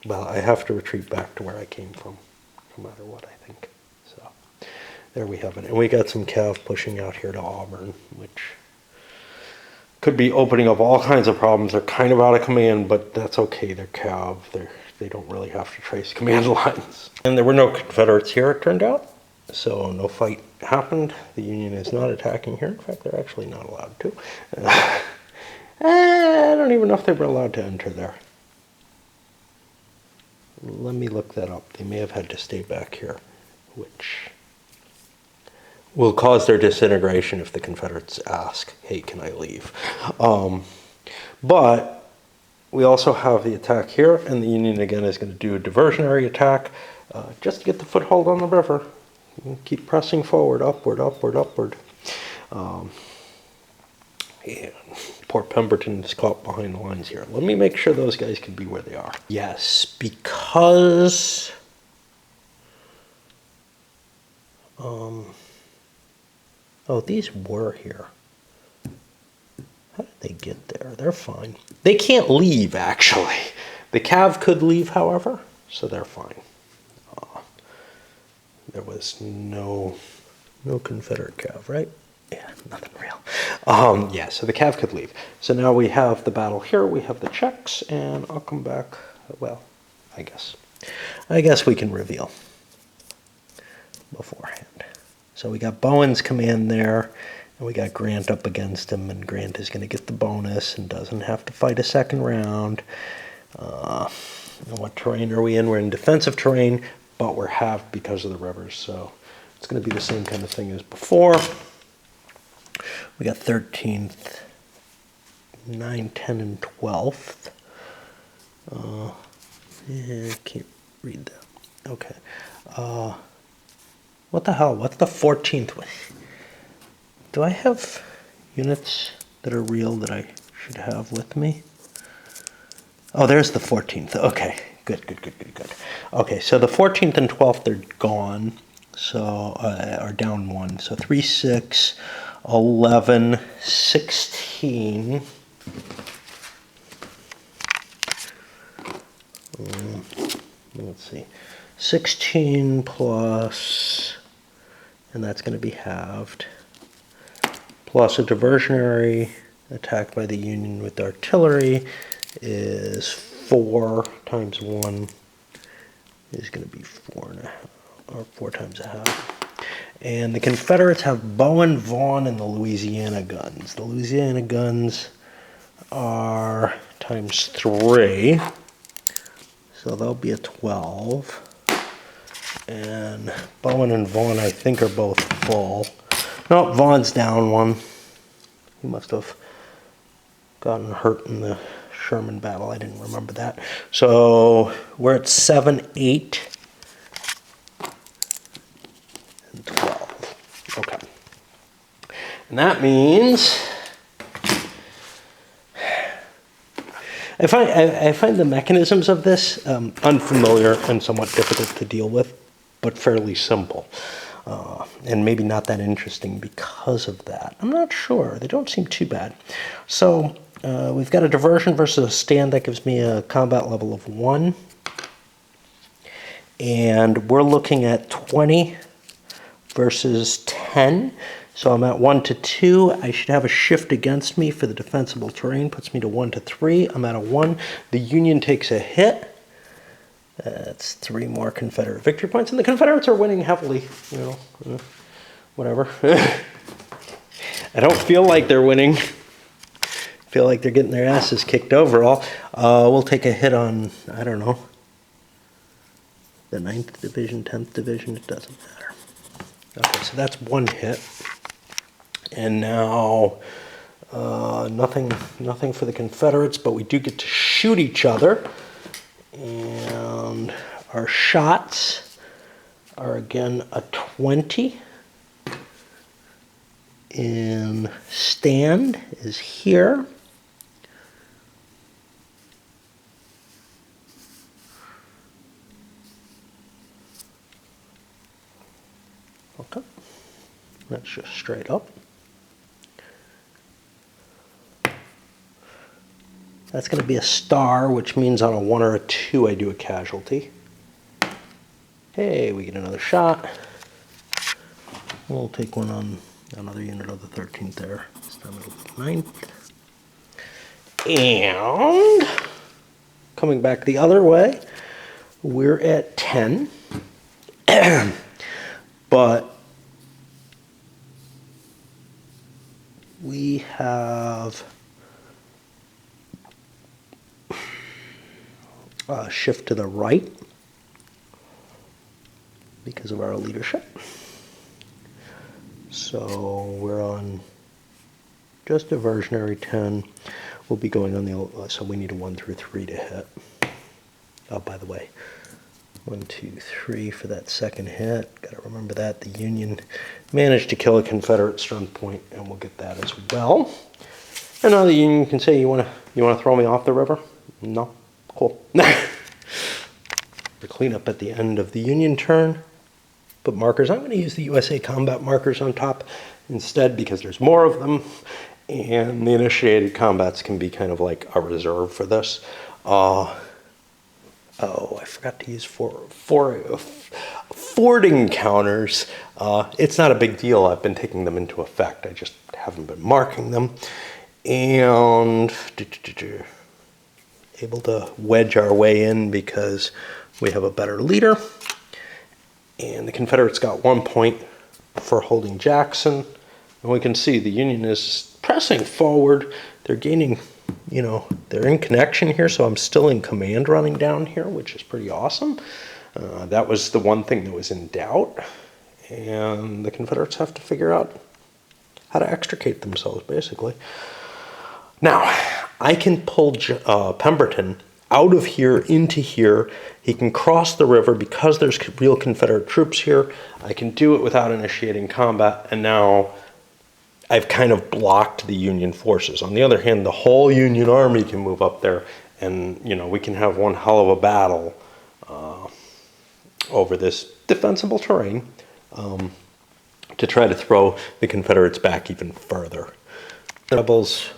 well, I have to retreat back to where I came from, no matter what, I think. So there we have it. And we got some cav pushing out here to Auburn, which could be opening up all kinds of problems. They're kind of out of command, but that's okay. They're cav. They don't really have to trace command lines. And there were no Confederates here, it turned out. So no fight happened. The Union is not attacking here. In fact, they're actually not allowed to. I don't even know if they were allowed to enter there. Let me look that up. They may have had to stay back here, which will cause their disintegration if the Confederates ask, hey, can I leave? But we also have the attack here, and the Union again is going to do a diversionary attack just to get the foothold on the river. We'll keep pressing forward, upward, upward, upward. And poor Pemberton is caught behind the lines here. Let me make sure those guys can be where they are. Yes, because oh, these were here. How did they get there. They're fine. They can't leave, actually. The cav could leave, however, so they're fine. There was no Confederate cav, right? Yeah, nothing real. Yeah, so the cav could leave. So now we have the battle here. We have the checks, and I'll come back. Well, I guess we can reveal beforehand. So we got Bowen's command there, and we got Grant up against him, and Grant is going to get the bonus and doesn't have to fight a second round. And what terrain are we in? We're in defensive terrain, but we're halved because of the rivers, so it's going to be the same kind of thing as before. We got 13th, 9, 10, and 12th. Yeah, I can't read that. Okay. What the hell? What's the 14th one? Do I have units that are real that I should have with me? Oh, there's the 14th. Okay, good. Okay, so the 14th and 12th are gone, so are down 1. So 3, 6, 11, 16. Let's see. 16 plus, and that's going to be halved, plus a diversionary attack by the Union with artillery is 4 times 1 is going to be 4.5, or 4 times a half. And the Confederates have Bowen, Vaughn, and the Louisiana guns. The Louisiana guns are times 3, so they'll be a 12. And Bowen and Vaughn, I think, are both full. No, Vaughn's down 1. He must have gotten hurt in the Sherman battle. I didn't remember that. So we're at 7, 8, and 12. Okay. And that means I find the mechanisms of this unfamiliar and somewhat difficult to deal with, but fairly simple. And maybe not that interesting because of that. I'm not sure. They don't seem too bad. So we've got a diversion versus a stand. That gives me a combat level of 1. And we're looking at 20 versus 10. So I'm at 1 to 2. I should have a shift against me for the defensible terrain. Puts me to 1 to 3. I'm at a 1. The Union takes a hit. That's 3 more Confederate victory points. And the Confederates are winning heavily. You know, whatever. I don't feel like they're winning. I feel like they're getting their asses kicked overall. We'll take a hit on, I don't know, the 9th Division, 10th Division. It doesn't matter. Okay, so that's 1 hit. And now nothing for the Confederates, but we do get to shoot each other. And our shots are again a 20. And stand is here. Okay, that's just straight up. That's going to be a star, which means on a 1 or a 2 I do a casualty. Hey, we get another shot. We'll take one on another unit of the 13th there. This time it'll be 9th. And coming back the other way, we're at 10. But we have a shift to the right because of our leadership. So we're on just diversionary 10. We'll be going on the, so we need a 1 through 3 to hit. Oh, by the way, 1, 2, 3 for that second hit. Got to remember that. The Union managed to kill a Confederate strong point, and we'll get that as well. And now the Union can say, you want to throw me off the river? No? Cool. The cleanup at the end of the Union turn. Put markers. I'm going to use the USA combat markers on top instead because there's more of them. And the initiated combats can be kind of like a reserve for this. Oh, I forgot to use fording counters. It's not a big deal. I've been taking them into effect. I just haven't been marking them. And able to wedge our way in because we have a better leader. And the Confederates got 1 point for holding Jackson. And we can see the Union is pressing forward. They're gaining, they're in connection here, so I'm still in command running down here, which is pretty awesome. That was the one thing that was in doubt. And the Confederates have to figure out how to extricate themselves, basically. Now, I can pull Pemberton out of here into here. He can cross the river because there's real Confederate troops here. I can do it without initiating combat, and now I've kind of blocked the Union forces. On the other hand, the whole Union army can move up there, and we can have one hell of a battle over this defensible terrain to try to throw the Confederates back even further. The rebels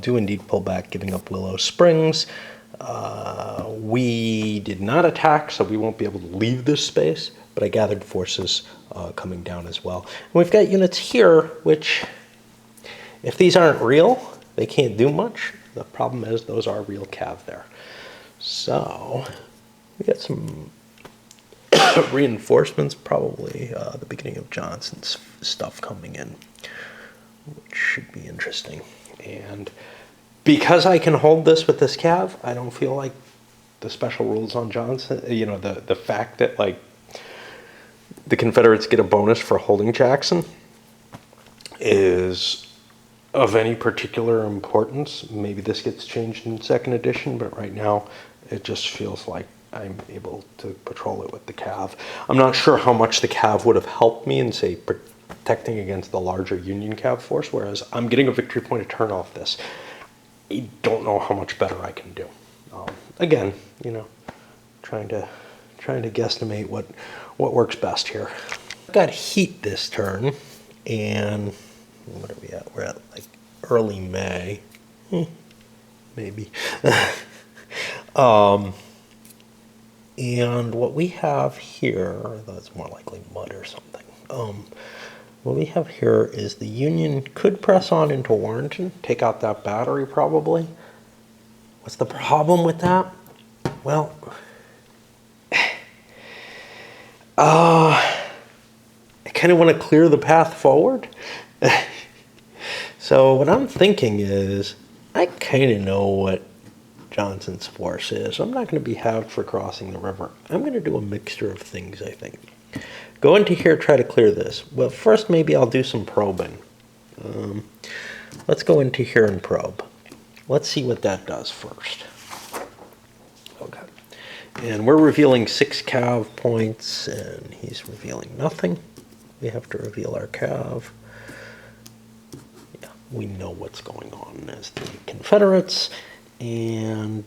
do indeed pull back, giving up Willow Springs. We did not attack, so we won't be able to leave this space, but I gathered forces coming down as well. And we've got units here, which, if these aren't real, they can't do much. The problem is those are real cav there. So we got some reinforcements, probably the beginning of Johnson's stuff coming in, which should be interesting. And because I can hold this with this cav, I don't feel like the special rules on Johnson, the fact that like the Confederates get a bonus for holding Jackson is of any particular importance. Maybe this gets changed in second edition, but right now it just feels like I'm able to patrol it with the cav. I'm not sure how much the cav would have helped me in, say, protecting against the larger Union cav force, whereas I'm getting a victory point a turn off this. I don't know how much better I can do. Again, trying to guesstimate what works best here. I've got heat this turn, and what are we at? We're at like early May, maybe. And what we have here, that's more likely mud or something. What we have here is the Union could press on into Warrenton, take out that battery probably. What's the problem with that? Well, I kind of want to clear the path forward. So what I'm thinking is, I kind of know what Johnson's force is. I'm not going to be halved for crossing the river. I'm going to do a mixture of things, I think. Go into here, try to clear this. Well, first maybe I'll do some probing. Let's go into here and probe. Let's see what that does first. Okay. And we're revealing 6 cav points, and he's revealing nothing. We have to reveal our cav. Yeah, we know what's going on as the Confederates. And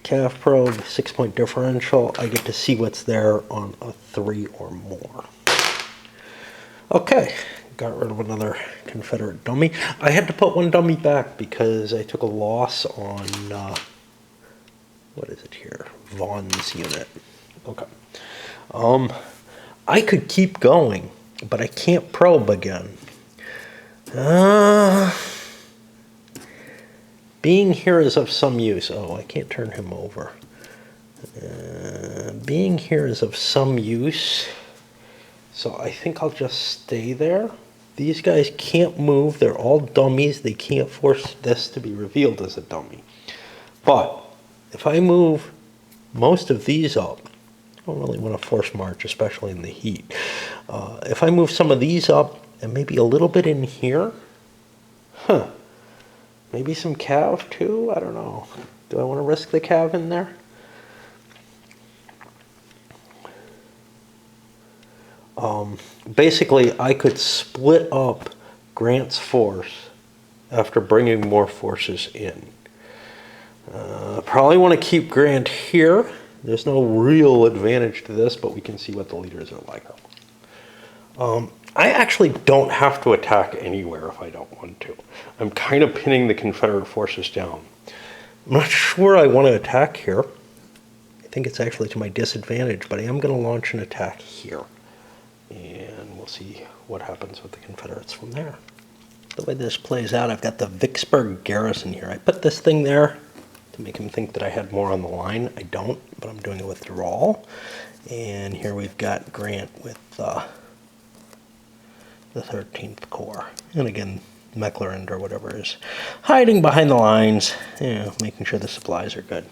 cav probe, 6-point differential. I get to see what's there on a 3 or more. Okay, got rid of another Confederate dummy. I had to put one dummy back because I took a loss on, what is it here? Vaughn's unit. Okay. I could keep going, but I can't probe again. Being here is of some use. Oh, I can't turn him over. Being here is of some use. So I think I'll just stay there. These guys can't move. They're all dummies. They can't force this to be revealed as a dummy. But if I move most of these up, I don't really want to force march, especially in the heat. If I move some of these up and maybe a little bit in here, maybe some cav too? I don't know. Do I want to risk the cav in there? Basically, I could split up Grant's force after bringing more forces in. Probably want to keep Grant here. There's no real advantage to this, but we can see what the leaders are like. I actually don't have to attack anywhere if I don't want to. I'm kind of pinning the Confederate forces down. I'm not sure I want to attack here. I think it's actually to my disadvantage, but I am going to launch an attack here. And we'll see what happens with the Confederates from there. The way this plays out, I've got the Vicksburg garrison here. I put this thing there to make him think that I had more on the line. I don't, but I'm doing a withdrawal. And here we've got Grant with the 13th Corps. And again, McClellan or whatever is hiding behind the lines, making sure the supplies are good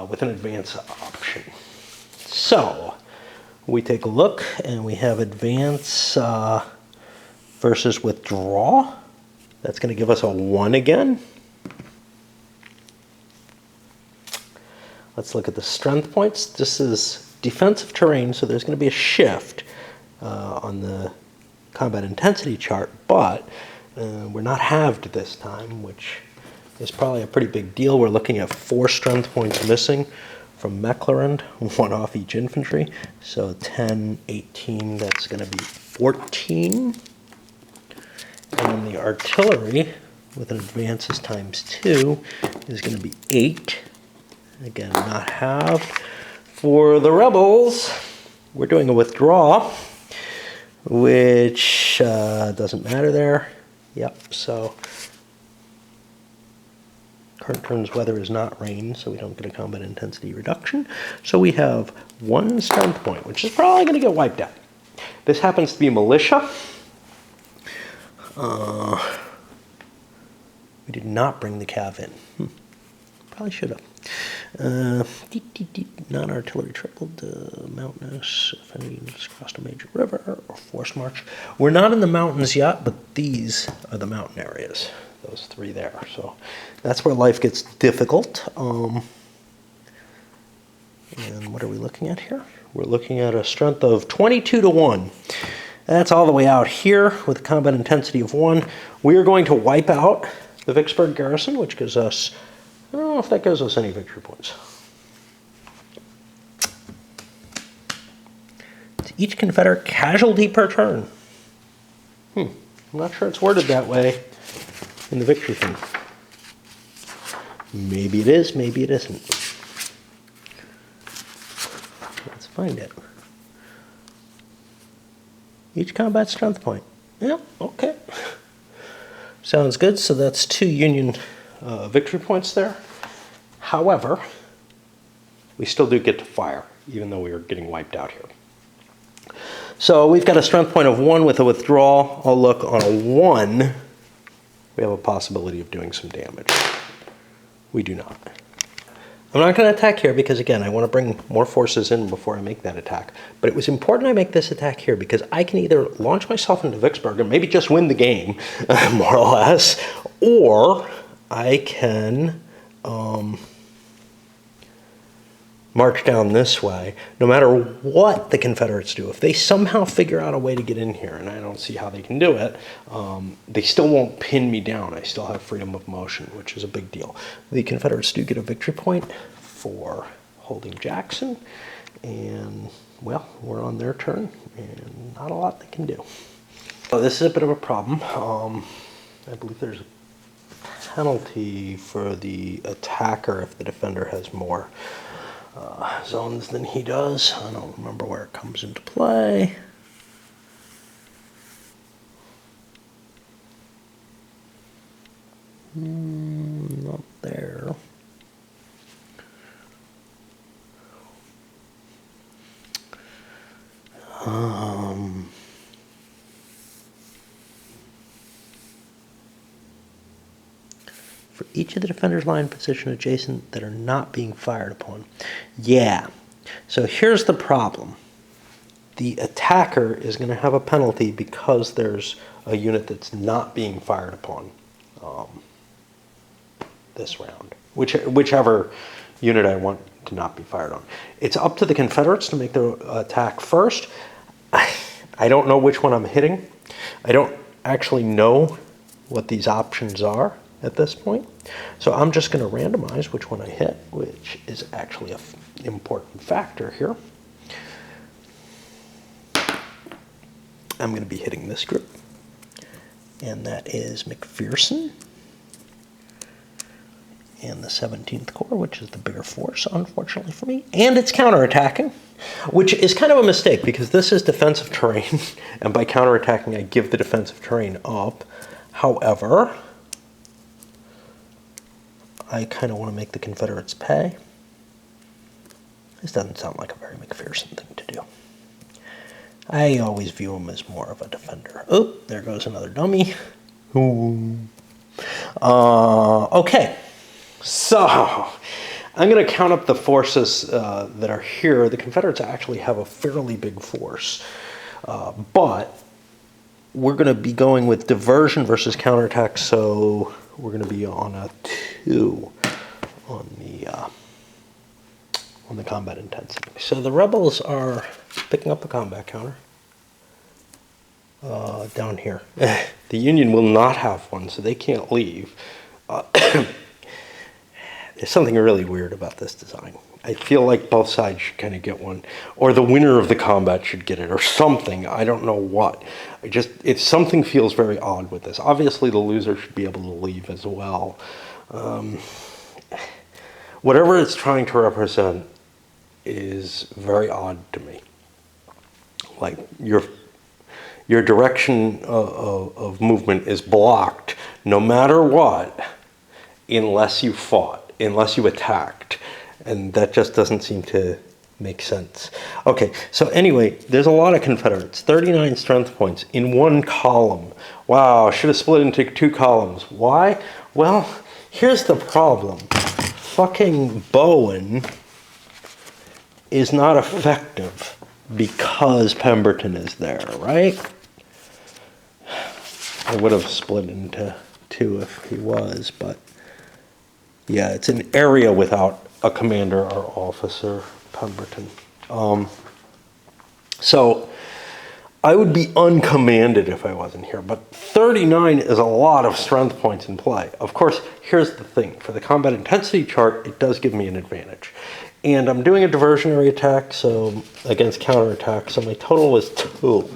with an advance option. So we take a look and we have advance versus withdraw. That's going to give us a 1 again. Let's look at the strength points. This is defensive terrain, so there's going to be a shift on the combat intensity chart, but we're not halved this time, which is probably a pretty big deal. We're looking at 4 strength points missing from McClellan, 1 off each infantry. So 10, 18, that's going to be 14. And then the artillery, with an advances times 2, is going to be 8. Again, not halved. For the rebels, we're doing a withdrawal, which doesn't matter there. Yep, so current turn's weather is not rain, so we don't get a combat intensity reduction. So we have 1 strength point, which is probably going to get wiped out. This happens to be militia. We did not bring the cav in. Probably should have. Non-artillery tripled, mountainous, if any units crossed a major river, or forced march. We're not in the mountains yet, but these are the mountain areas. Those 3 there. So that's where life gets difficult. And what are we looking at here? We're looking at a strength of 22 to 1. That's all the way out here with a combat intensity of 1. We are going to wipe out the Vicksburg garrison, which gives us, I don't know if that gives us any victory points. To each Confederate casualty per turn. I'm not sure it's worded that way in the victory thing. Maybe it is, maybe it isn't. Let's find it. Each combat strength point. Yeah, okay. Sounds good. So that's 2 Union victory points there. However, we still do get to fire, even though we are getting wiped out here. So we've got a strength point of 1 with a withdrawal. I'll look on a 1. We have a possibility of doing some damage. We do not. I'm not going to attack here because, again, I want to bring more forces in before I make that attack. But it was important I make this attack here because I can either launch myself into Vicksburg and maybe just win the game, more or less, or I can march down this way, no matter what the Confederates do. If they somehow figure out a way to get in here, and I don't see how they can do it, they still won't pin me down. I still have freedom of motion, which is a big deal. The Confederates do get a victory point for holding Jackson, and, well, we're on their turn, and not a lot they can do. So this is a bit of a problem. I believe there's a penalty for the attacker if the defender has more zones than he does. I don't remember where it comes into play. Not there. For each of the defender's line position adjacent that are not being fired upon. Yeah. So here's the problem. The attacker is going to have a penalty because there's a unit that's not being fired upon this round. Whichever unit I want to not be fired on. It's up to the Confederates to make their attack first. I don't know which one I'm hitting. I don't actually know what these options are at this point. So I'm just going to randomize which one I hit, which is actually an important factor here. I'm going to be hitting this group. And that is McPherson and the 17th Corps, which is the bigger force, unfortunately for me. And it's counterattacking, which is kind of a mistake because this is defensive terrain. And by counterattacking, I give the defensive terrain up. However, I kind of want to make the Confederates pay. This doesn't sound like a very McPherson thing to do. I always view him as more of a defender. Oh, there goes another dummy. Okay, so I'm going to count up the forces that are here. The Confederates actually have a fairly big force, but we're going to be going with diversion versus counterattack, so we're going to be on a 2 on the combat intensity. So the rebels are picking up the combat counter down here. The Union will not have one, so they can't leave. There's something really weird about this design. I feel like both sides should kind of get one, or the winner of the combat should get it, or something. I don't know what. Something feels very odd with this. Obviously, the loser should be able to leave as well. Whatever it's trying to represent is very odd to me. Like your direction of movement is blocked no matter what, unless you fought, unless you attacked. And that just doesn't seem to make sense. Okay, so anyway, there's a lot of Confederates. 39 strength points in one column. Wow, should have split into 2 columns. Why? Well, here's the problem. Fucking Bowen is not effective because Pemberton is there, right? I would have split into 2 if he was, but yeah, it's an area without a commander or officer, Pemberton. So I would be uncommanded if I wasn't here, but 39 is a lot of strength points in play. Of course, here's the thing. For the combat intensity chart, it does give me an advantage. And I'm doing a diversionary attack, so against counterattack, so my total is 2.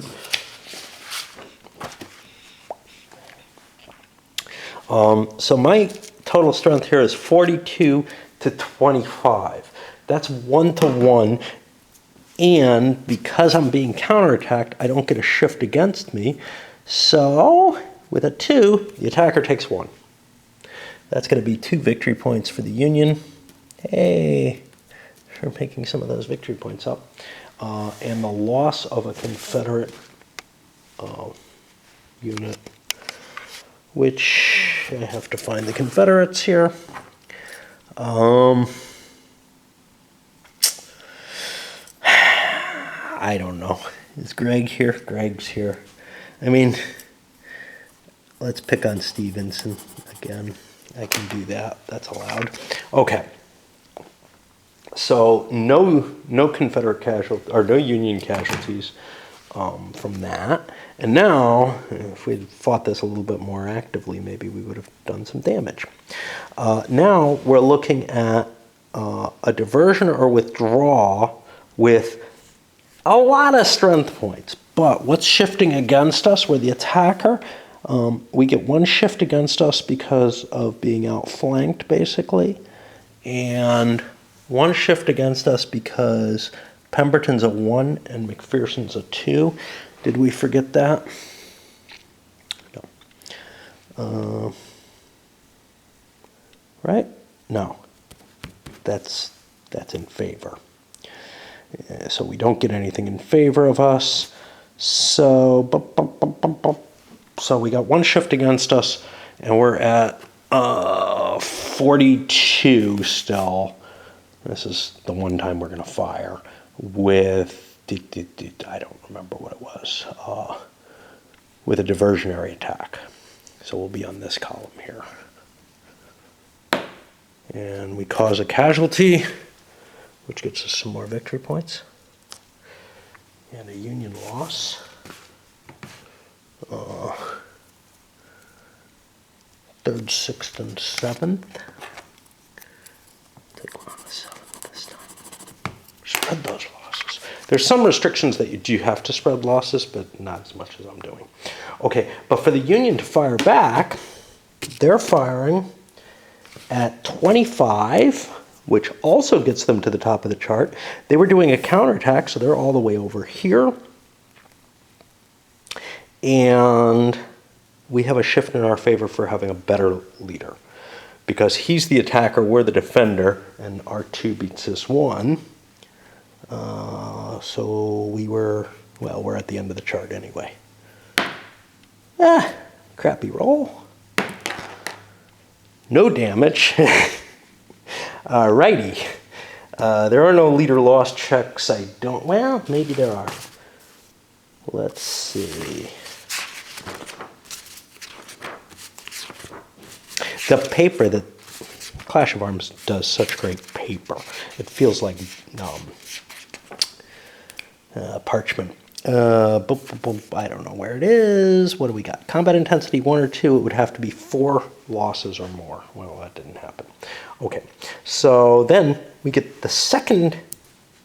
So my total strength here is 42 to 25. That's 1 to 1. And because I'm being counterattacked, I don't get a shift against me. So with a 2, the attacker takes 1. That's going to be 2 victory points for the Union. Hey, we're making some of those victory points up. And the loss of a Confederate unit, which I have to find the Confederates here. I don't know. Is Greg here? Greg's here. I mean, let's pick on Stevenson again. I can do that. That's allowed. Okay. So no Confederate casualties, or no Union casualties from that. And now, if we'd fought this a little bit more actively, maybe we would have done some damage. Now we're looking at a diversion or withdraw with a lot of strength points. But what's shifting against us? We're the attacker. We get 1 shift against us because of being outflanked, basically. And 1 shift against us because Pemberton's a 1 and McPherson's a 2. Did we forget that? No. Right? No. That's in favor. So we don't get anything in favor of us. So we got 1 shift against us, and we're at 42 still. This is the one time we're going to fire with, I don't remember what it was, with a diversionary attack. So we'll be on this column here. And we cause a casualty, which gets us some more victory points. And a Union loss. 3rd, 6th, and 7th. Take 1 on the 7th this time. Spread those losses. There's some restrictions that you do have to spread losses, but not as much as I'm doing. Okay, but for the Union to fire back, they're firing at 25, which also gets them to the top of the chart. They were doing a counterattack, so they're all the way over here. And we have a shift in our favor for having a better leader. Because he's the attacker, we're the defender, and R2 beats this 1. So we're at the end of the chart anyway. Crappy roll. No damage. Alrighty. There are no leader loss checks. Well, maybe there are. Let's see. The paper that Clash of Arms does such great paper. It feels like parchment. I don't know where it is. What do we got? Combat intensity 1 or 2. It would have to be 4 losses or more. Well, that didn't happen. Okay, so then we get the second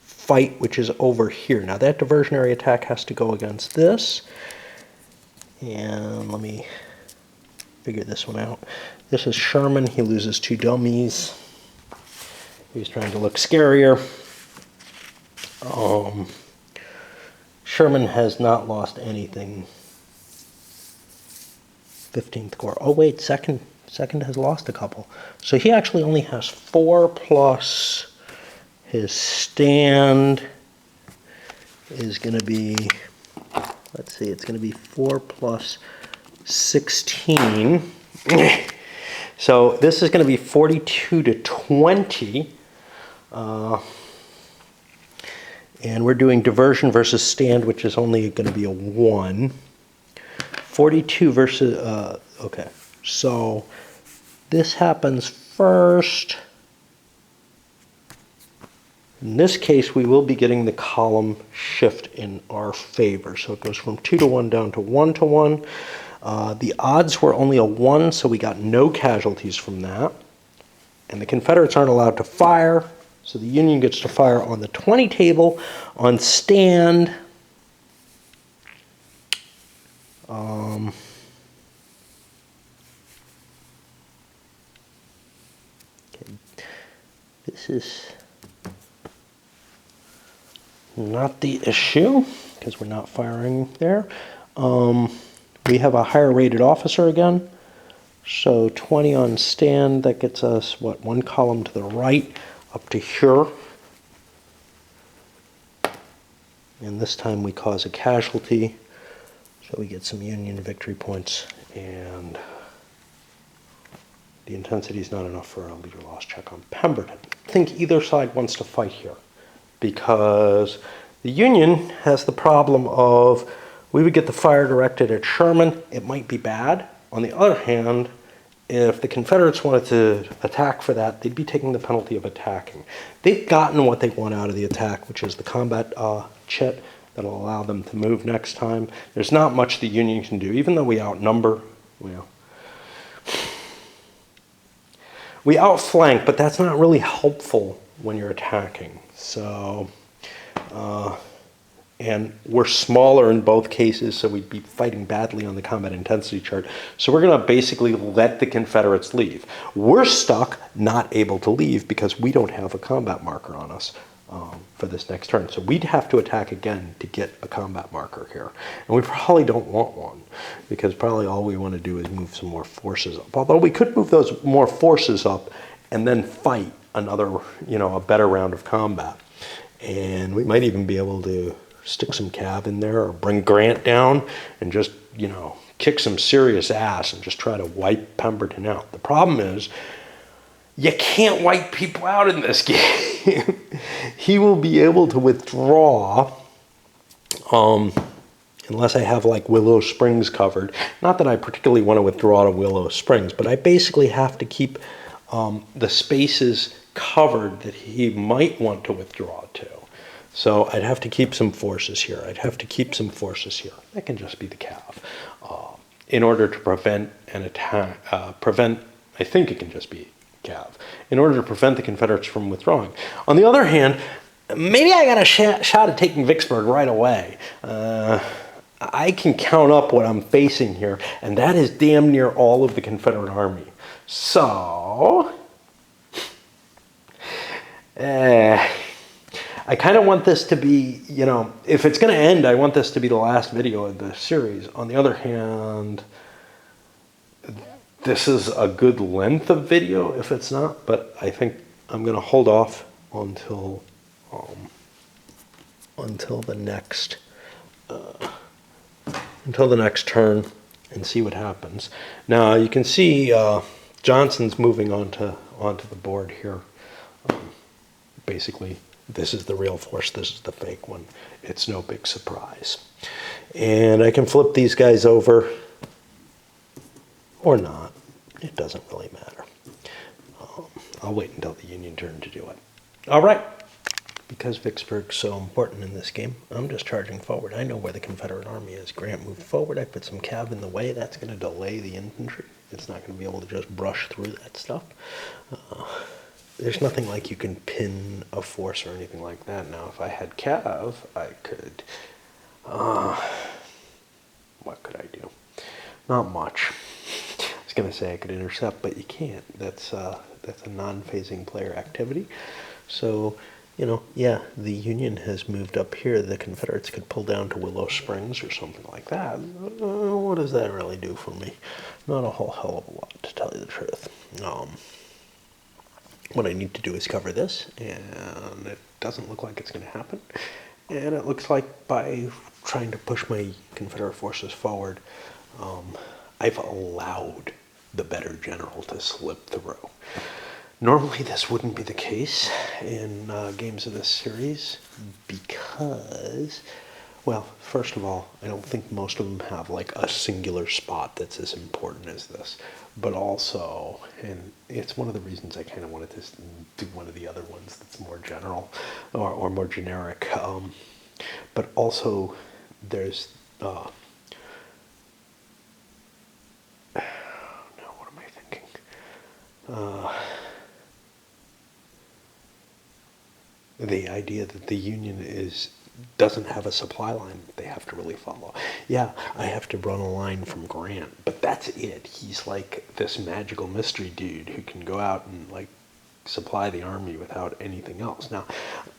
fight, which is over here. Now that diversionary attack has to go against this. And let me figure this one out. This is Sherman. He loses 2 dummies. He's trying to look scarier. Sherman has not lost anything. 15th Corps. Oh wait, second has lost a couple. So he actually only has 4 plus his stand is going to be, let's see, it's going to be 4 plus 16. So this is going to be 42 to 20. And we're doing diversion versus stand, which is only going to be a 1. 42 versus, okay. So this happens first. In this case, we will be getting the column shift in our favor. So it goes from 2 to 1 down to 1 to 1. The odds were only a 1, so we got no casualties from that. And the Confederates aren't allowed to fire, so the Union gets to fire on the 20 table. On stand, this is not the issue, because we're not firing there. We have a higher rated officer again. So 20 on stand, that gets us, what, 1 column to the right up to here. And this time we cause a casualty. So we get some Union victory points, and the intensity is not enough for a leader loss check on Pemberton. I think either side wants to fight here, because the Union has the problem of, we would get the fire directed at Sherman. It might be bad. On the other hand, if the Confederates wanted to attack for that, they'd be taking the penalty of attacking. They've gotten what they want out of the attack, which is the combat chit that'll allow them to move next time. There's not much the Union can do, even though we outnumber. We outflank, but that's not really helpful when you're attacking. So, and we're smaller in both cases, so we'd be fighting badly on the combat intensity chart. So we're going to basically let the Confederates leave. We're stuck, not able to leave, because we don't have a combat marker on us for this next turn. So we'd have to attack again to get a combat marker here. And we probably don't want one, because probably all we want to do is move some more forces up. Although we could move those more forces up and then fight another, a better round of combat. And we might even be able to stick some cav in there, or bring Grant down and just, kick some serious ass and just try to wipe Pemberton out. The problem is, you can't wipe people out in this game. He will be able to withdraw, unless I have like Willow Springs covered. Not that I particularly want to withdraw to Willow Springs, but I basically have to keep the spaces covered that he might want to withdraw to. So I'd have to keep some forces here. I'd have to keep some forces here. That can just be the cav. In order to prevent an attack, I think it can just be cav, in order to prevent the Confederates from withdrawing. On the other hand, maybe I got a shot at taking Vicksburg right away. I can count up what I'm facing here, and that is damn near all of the Confederate Army. So, I kind of want this to be, you know, if it's going to end, I want this to be the last video of the series. On the other hand, this is a good length of video if it's not, but I think I'm going to hold off until the next turn and see what happens. Now you can see Johnson's moving onto the board here. Basically, this is the real force, this is the fake one. It's no big surprise. And I can flip these guys over or not. It doesn't really matter. I'll wait until the Union turn to do it. All right. Because Vicksburg's so important in this game, I'm just charging forward. I know where the Confederate Army is. Grant moved forward. I put some cav in the way. That's going to delay the infantry. It's not going to be able to just brush through that stuff. There's nothing like you can pin a force or anything like that. Now, if I had cav, I could... what could I do? Not much. I was going to say I could intercept, but you can't. That's a non-phasing player activity. So... you know, yeah, the Union has moved up here. The Confederates could pull down to Willow Springs or something like that. What does that really do for me? Not a whole hell of a lot, to tell you the truth. What I need to do is cover this, and it doesn't look like it's going to happen. And it looks like by trying to push my Confederate forces forward, I've allowed the better general to slip through. Normally this wouldn't be the case in games of this series because, well, first of all, I don't think most of them have like a singular spot that's as important as this. But also, and it's one of the reasons I kind of wanted to do one of the other ones that's more general or more generic. But also, there's... now, what am I thinking? The idea that the Union doesn't have a supply line that they have to really follow. Yeah, I have to run a line from Grant, but that's it. He's like this magical mystery dude who can go out and like supply the army without anything else. Now,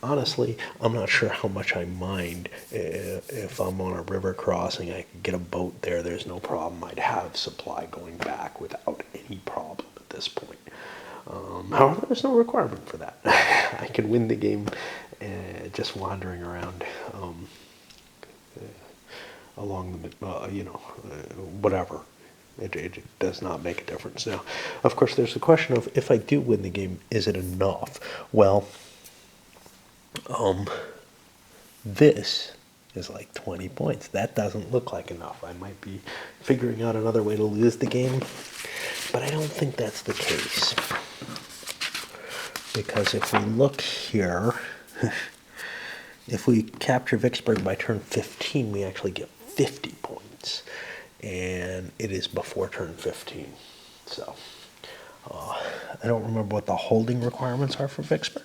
honestly, I'm not sure how much I mind if I'm on a river crossing. I could get a boat there. There's no problem. I'd have supply going back without any problem at this point. However, there's no requirement for that. I can win the game just wandering around along the, whatever. It does not make a difference. Now, of course, there's the question of if I do win the game, is it enough? Well, this is like 20 points. That doesn't look like enough. I might be figuring out another way to lose the game, but I don't think that's the case. Because if we look here, if we capture Vicksburg by turn 15, we actually get 50 points. And it is before turn 15. So, I don't remember what the holding requirements are for Vicksburg.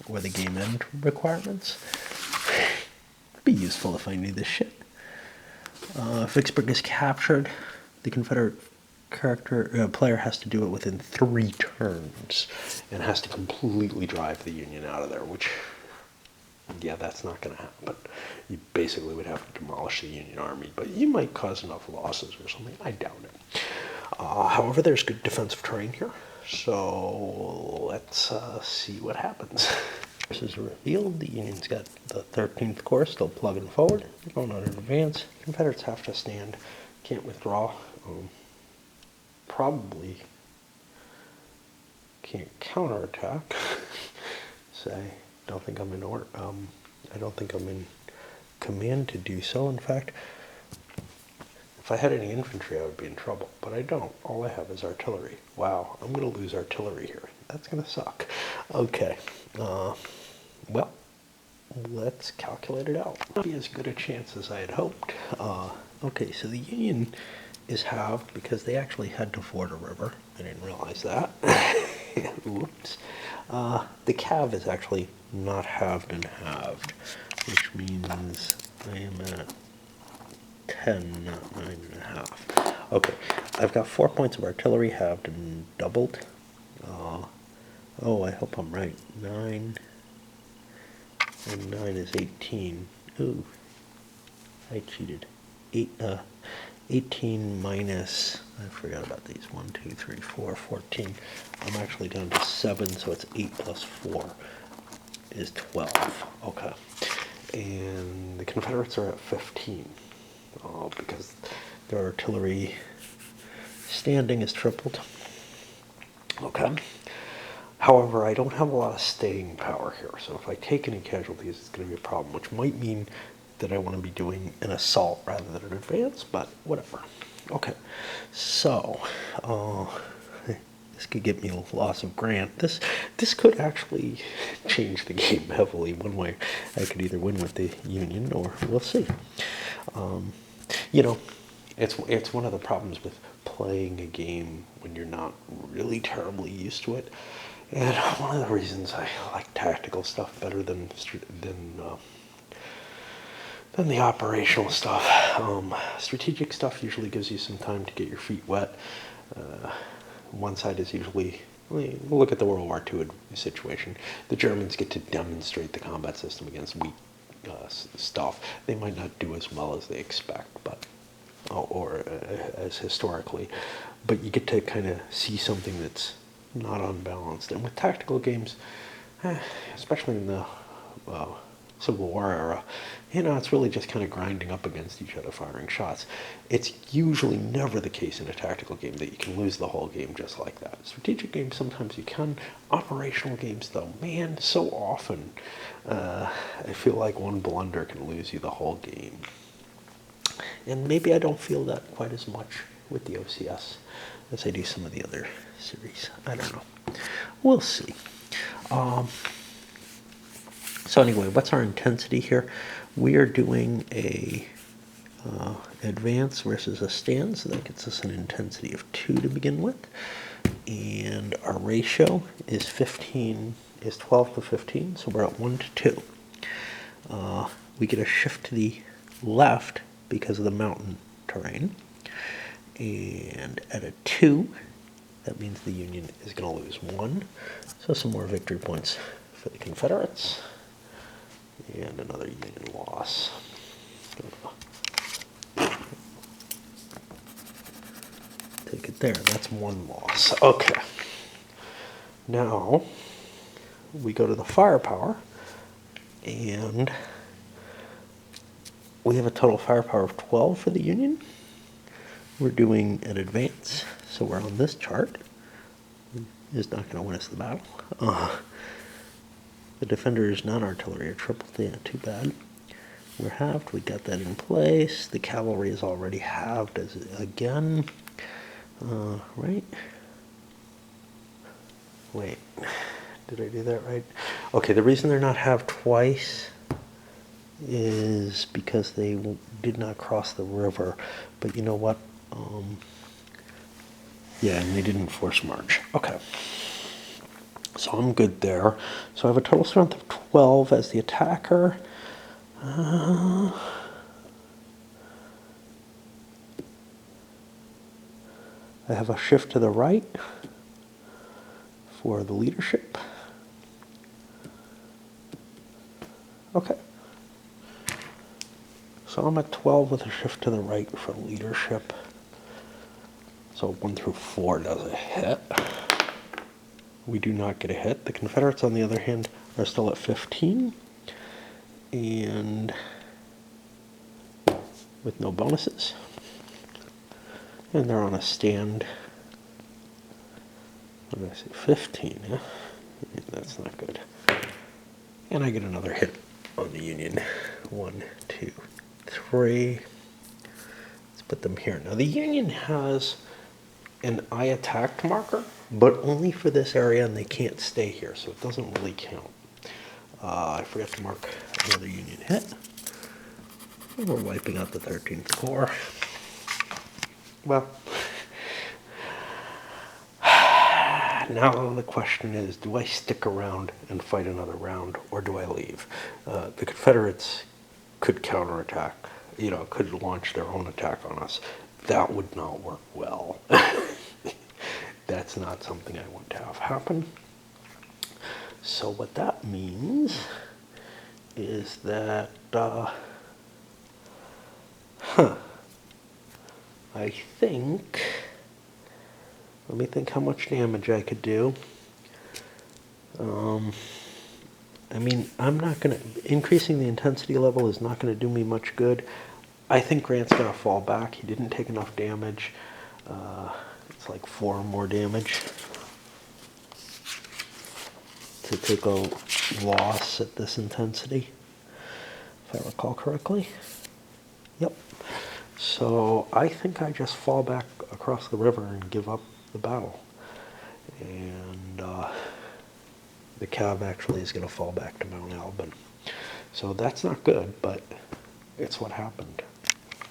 Or the game end requirements. It'd be useful if I knew this shit. Vicksburg is captured. The Confederate player has to do it within 3 turns and has to completely drive the Union out of there, which, yeah, that's not going to happen. You basically would have to demolish the Union army, but you might cause enough losses or something. I doubt it. However, there's good defensive terrain here, so let's see what happens. This is revealed. The Union's got the 13th Corps still plugging forward. They're going on in advance. Confederates have to stand. Can't withdraw. Probably can't counterattack. Say, don't think I'm in order. I don't think I'm in command to do so. In fact, if I had any infantry, I would be in trouble. But I don't. All I have is artillery. Wow, I'm going to lose artillery here. That's going to suck. Okay. Well, let's calculate it out. Not be as good a chance as I had hoped. Okay, so the Union is halved because they actually had to ford a river. I didn't realize that. Whoops. The cav is actually not halved and halved, which means I am at 10, not 9.5. Okay, I've got 4 points of artillery halved and doubled. Oh, I hope I'm right. 9 and 9 is 18. Ooh, I cheated. 18 minus, I forgot about these, 1, 2, 3, 4, 14. I'm actually down to 7, so it's 8 plus 4 is 12. Okay. And the Confederates are at 15 because their artillery standing is tripled. Okay. However, I don't have a lot of staying power here, so if I take any casualties, it's going to be a problem, which might mean that I want to be doing an assault rather than an advance, but whatever. Okay, so this could get me a loss of Grant. This could actually change the game heavily. One way, I could either win with the Union, or we'll see. You know, it's one of the problems with playing a game when you're not really terribly used to it. And one of the reasons I like tactical stuff better than the operational stuff. Strategic stuff usually gives you some time to get your feet wet. One side is usually, look at the World War II situation. The Germans get to demonstrate the combat system against weak stuff. They might not do as well as they expect, but or as historically, but you get to kind of see something that's not unbalanced. And with tactical games, especially in the Civil War era, it's really just kind of grinding up against each other, firing shots. It's usually never the case in a tactical game that you can lose the whole game just like that. Strategic games, sometimes you can. Operational games, though, man, so often I feel like one blunder can lose you the whole game. And maybe I don't feel that quite as much with the OCS as I do some of the other series. I don't know. We'll see. So anyway, what's our intensity here? We are doing a advance versus a stand, so that gets us an intensity of 2 to begin with. And our ratio is 12 to 15, so we're at 1 to 2. We get a shift to the left because of the mountain terrain. And at a 2, that means the Union is going to lose 1. So some more victory points for the Confederates. And another Union loss. Take it there. That's 1 loss. Okay. Now, we go to the firepower. And we have a total firepower of 12 for the Union. We're doing an advance, so we're on this chart. It's not going to win us the battle. The defenders, non-artillery, are tripled. Yeah, too bad. We're halved. We got that in place. The cavalry is already halved again. Right? Wait. Did I do that right? Okay, the reason they're not halved twice is because they did not cross the river. But you know what? Yeah, and they didn't force march. Okay. So I'm good there. So I have a total strength of 12 as the attacker. I have a shift to the right for the leadership. Okay. So I'm at 12 with a shift to the right for leadership. So 1 through 4 does a hit. We do not get a hit. The Confederates, on the other hand, are still at 15. And with no bonuses. And they're on a stand. What did I say? 15, yeah? That's not good. And I get another hit on the Union. 1, 2, 3. Let's put them here. Now the Union has an I attacked marker, but only for this area, and they can't stay here, so it doesn't really count. I forgot to mark another Union hit. And we're wiping out the 13th Corps. Well, Now the question is, do I stick around and fight another round, or do I leave? The Confederates could counterattack, could launch their own attack on us. That would not work well. That's not something I want to have happen. So what that means is that, I think, let me think how much damage I could do. I mean, increasing the intensity level is not going to do me much good. I think Grant's going to fall back. He didn't take enough damage. It's like 4 more damage to take a loss at this intensity, if I recall correctly. Yep. So I think I just fall back across the river and give up the battle. And the Cav actually is going to fall back to Mount Alban. So that's not good, but it's what happened.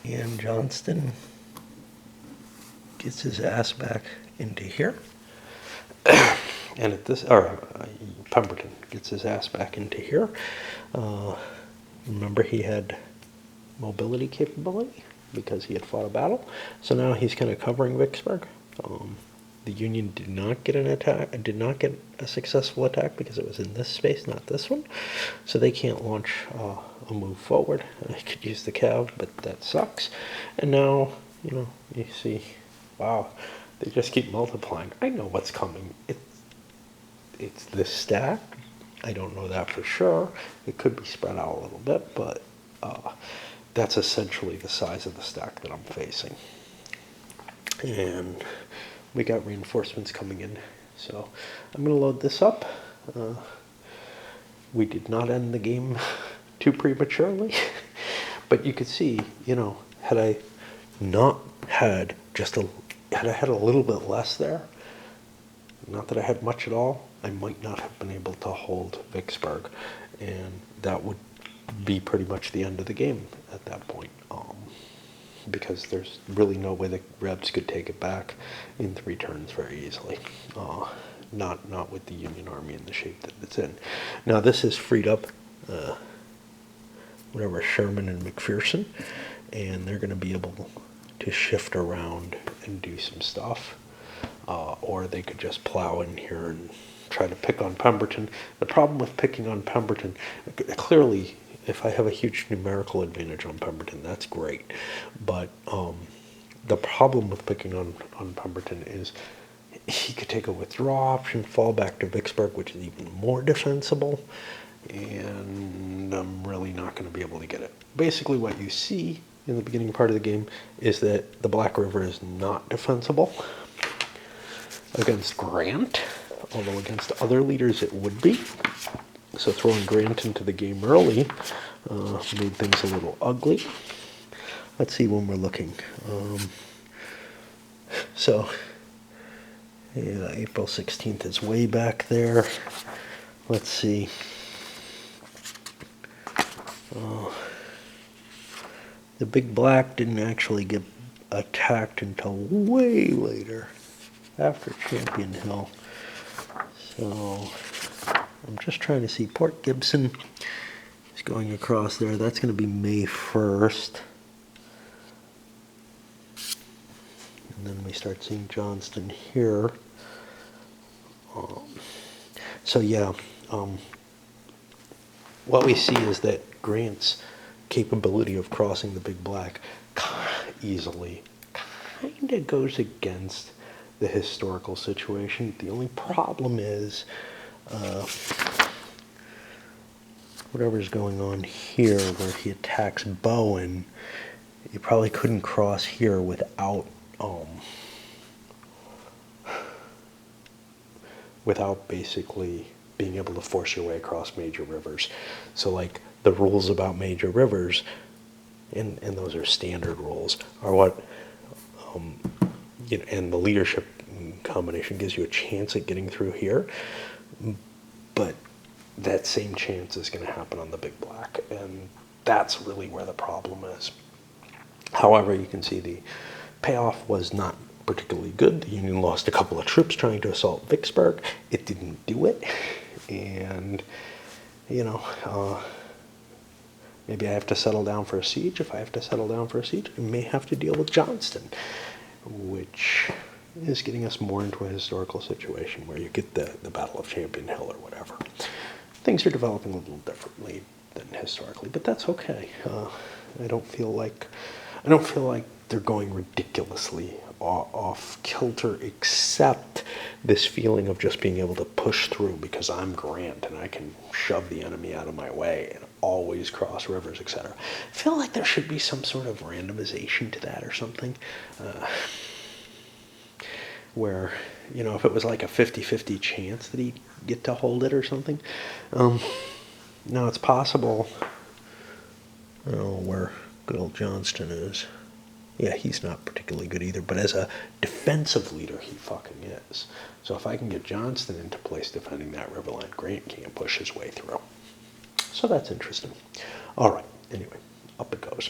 And Johnston gets his ass back into here. And at this, Pemberton gets his ass back into here. Remember, he had mobility capability because he had fought a battle. So now he's kind of covering Vicksburg. The Union did not get a successful attack because it was in this space, not this one. So they can't launch a move forward. I could use the Cav, but that sucks. And now, you see, wow, they just keep multiplying. I know what's coming. It's this stack. I don't know that for sure. It could be spread out a little bit, but that's essentially the size of the stack that I'm facing. And we got reinforcements coming in. So I'm going to load this up. We did not end the game too prematurely. But you could see, had I had a little bit less there, not that I had much at all, I might not have been able to hold Vicksburg. And that would be pretty much the end of the game at that point. Because there's really no way the Rebs could take it back in 3 turns very easily. Not with the Union Army in the shape that it's in. Now this has freed up Sherman and McPherson, and they're going to be able to shift around and do some stuff. Or they could just plow in here and try to pick on Pemberton. The problem with picking on Pemberton, clearly, if I have a huge numerical advantage on Pemberton, that's great. But the problem with picking on Pemberton is he could take a withdraw option, fall back to Vicksburg, which is even more defensible, and I'm really not going to be able to get it. Basically what you see in the beginning part of the game is that the Black River is not defensible against Grant, although against other leaders it would be. So throwing Grant into the game early made things a little ugly. Let's see when we're looking. April 16th is way back there. Let's see. The Big Black didn't actually get attacked until way later, after Champion Hill. So I'm just trying to see. Port Gibson is going across there. That's going to be May 1st. And then we start seeing Johnston here. What we see is that Grant's capability of crossing the Big Black easily kind of goes against the historical situation. The only problem is whatever's going on here where he attacks Bowen, he probably couldn't cross here without basically being able to force your way across major rivers. So like the rules about major rivers, and those are standard rules, are what and the leadership combination gives you a chance at getting through here, but that same chance is going to happen on the Big Black, and that's really where the problem is. However, you can see the payoff was not particularly good. The Union lost a couple of troops trying to assault Vicksburg. It didn't do it. And, you know, maybe I have to settle down for a siege. If I have to settle down for a siege, I may have to deal with Johnston, which is getting us more into a historical situation where you get the Battle of Champion Hill or whatever. Things are developing a little differently than historically, but that's okay. I don't feel like they're going ridiculously off kilter, except this feeling of just being able to push through because I'm Grant and I can shove the enemy out of my way and always cross rivers, etc. I feel like there should be some sort of randomization to that or something. Where, you know, if it was like a 50-50 chance that he'd get to hold it or something. Now it's possible, I don't know where good old Johnston is. Yeah, he's not particularly good either, but as a defensive leader, he fucking is. So if I can get Johnston into place defending that river line, Grant can't push his way through. So that's interesting. All right, anyway, up it goes.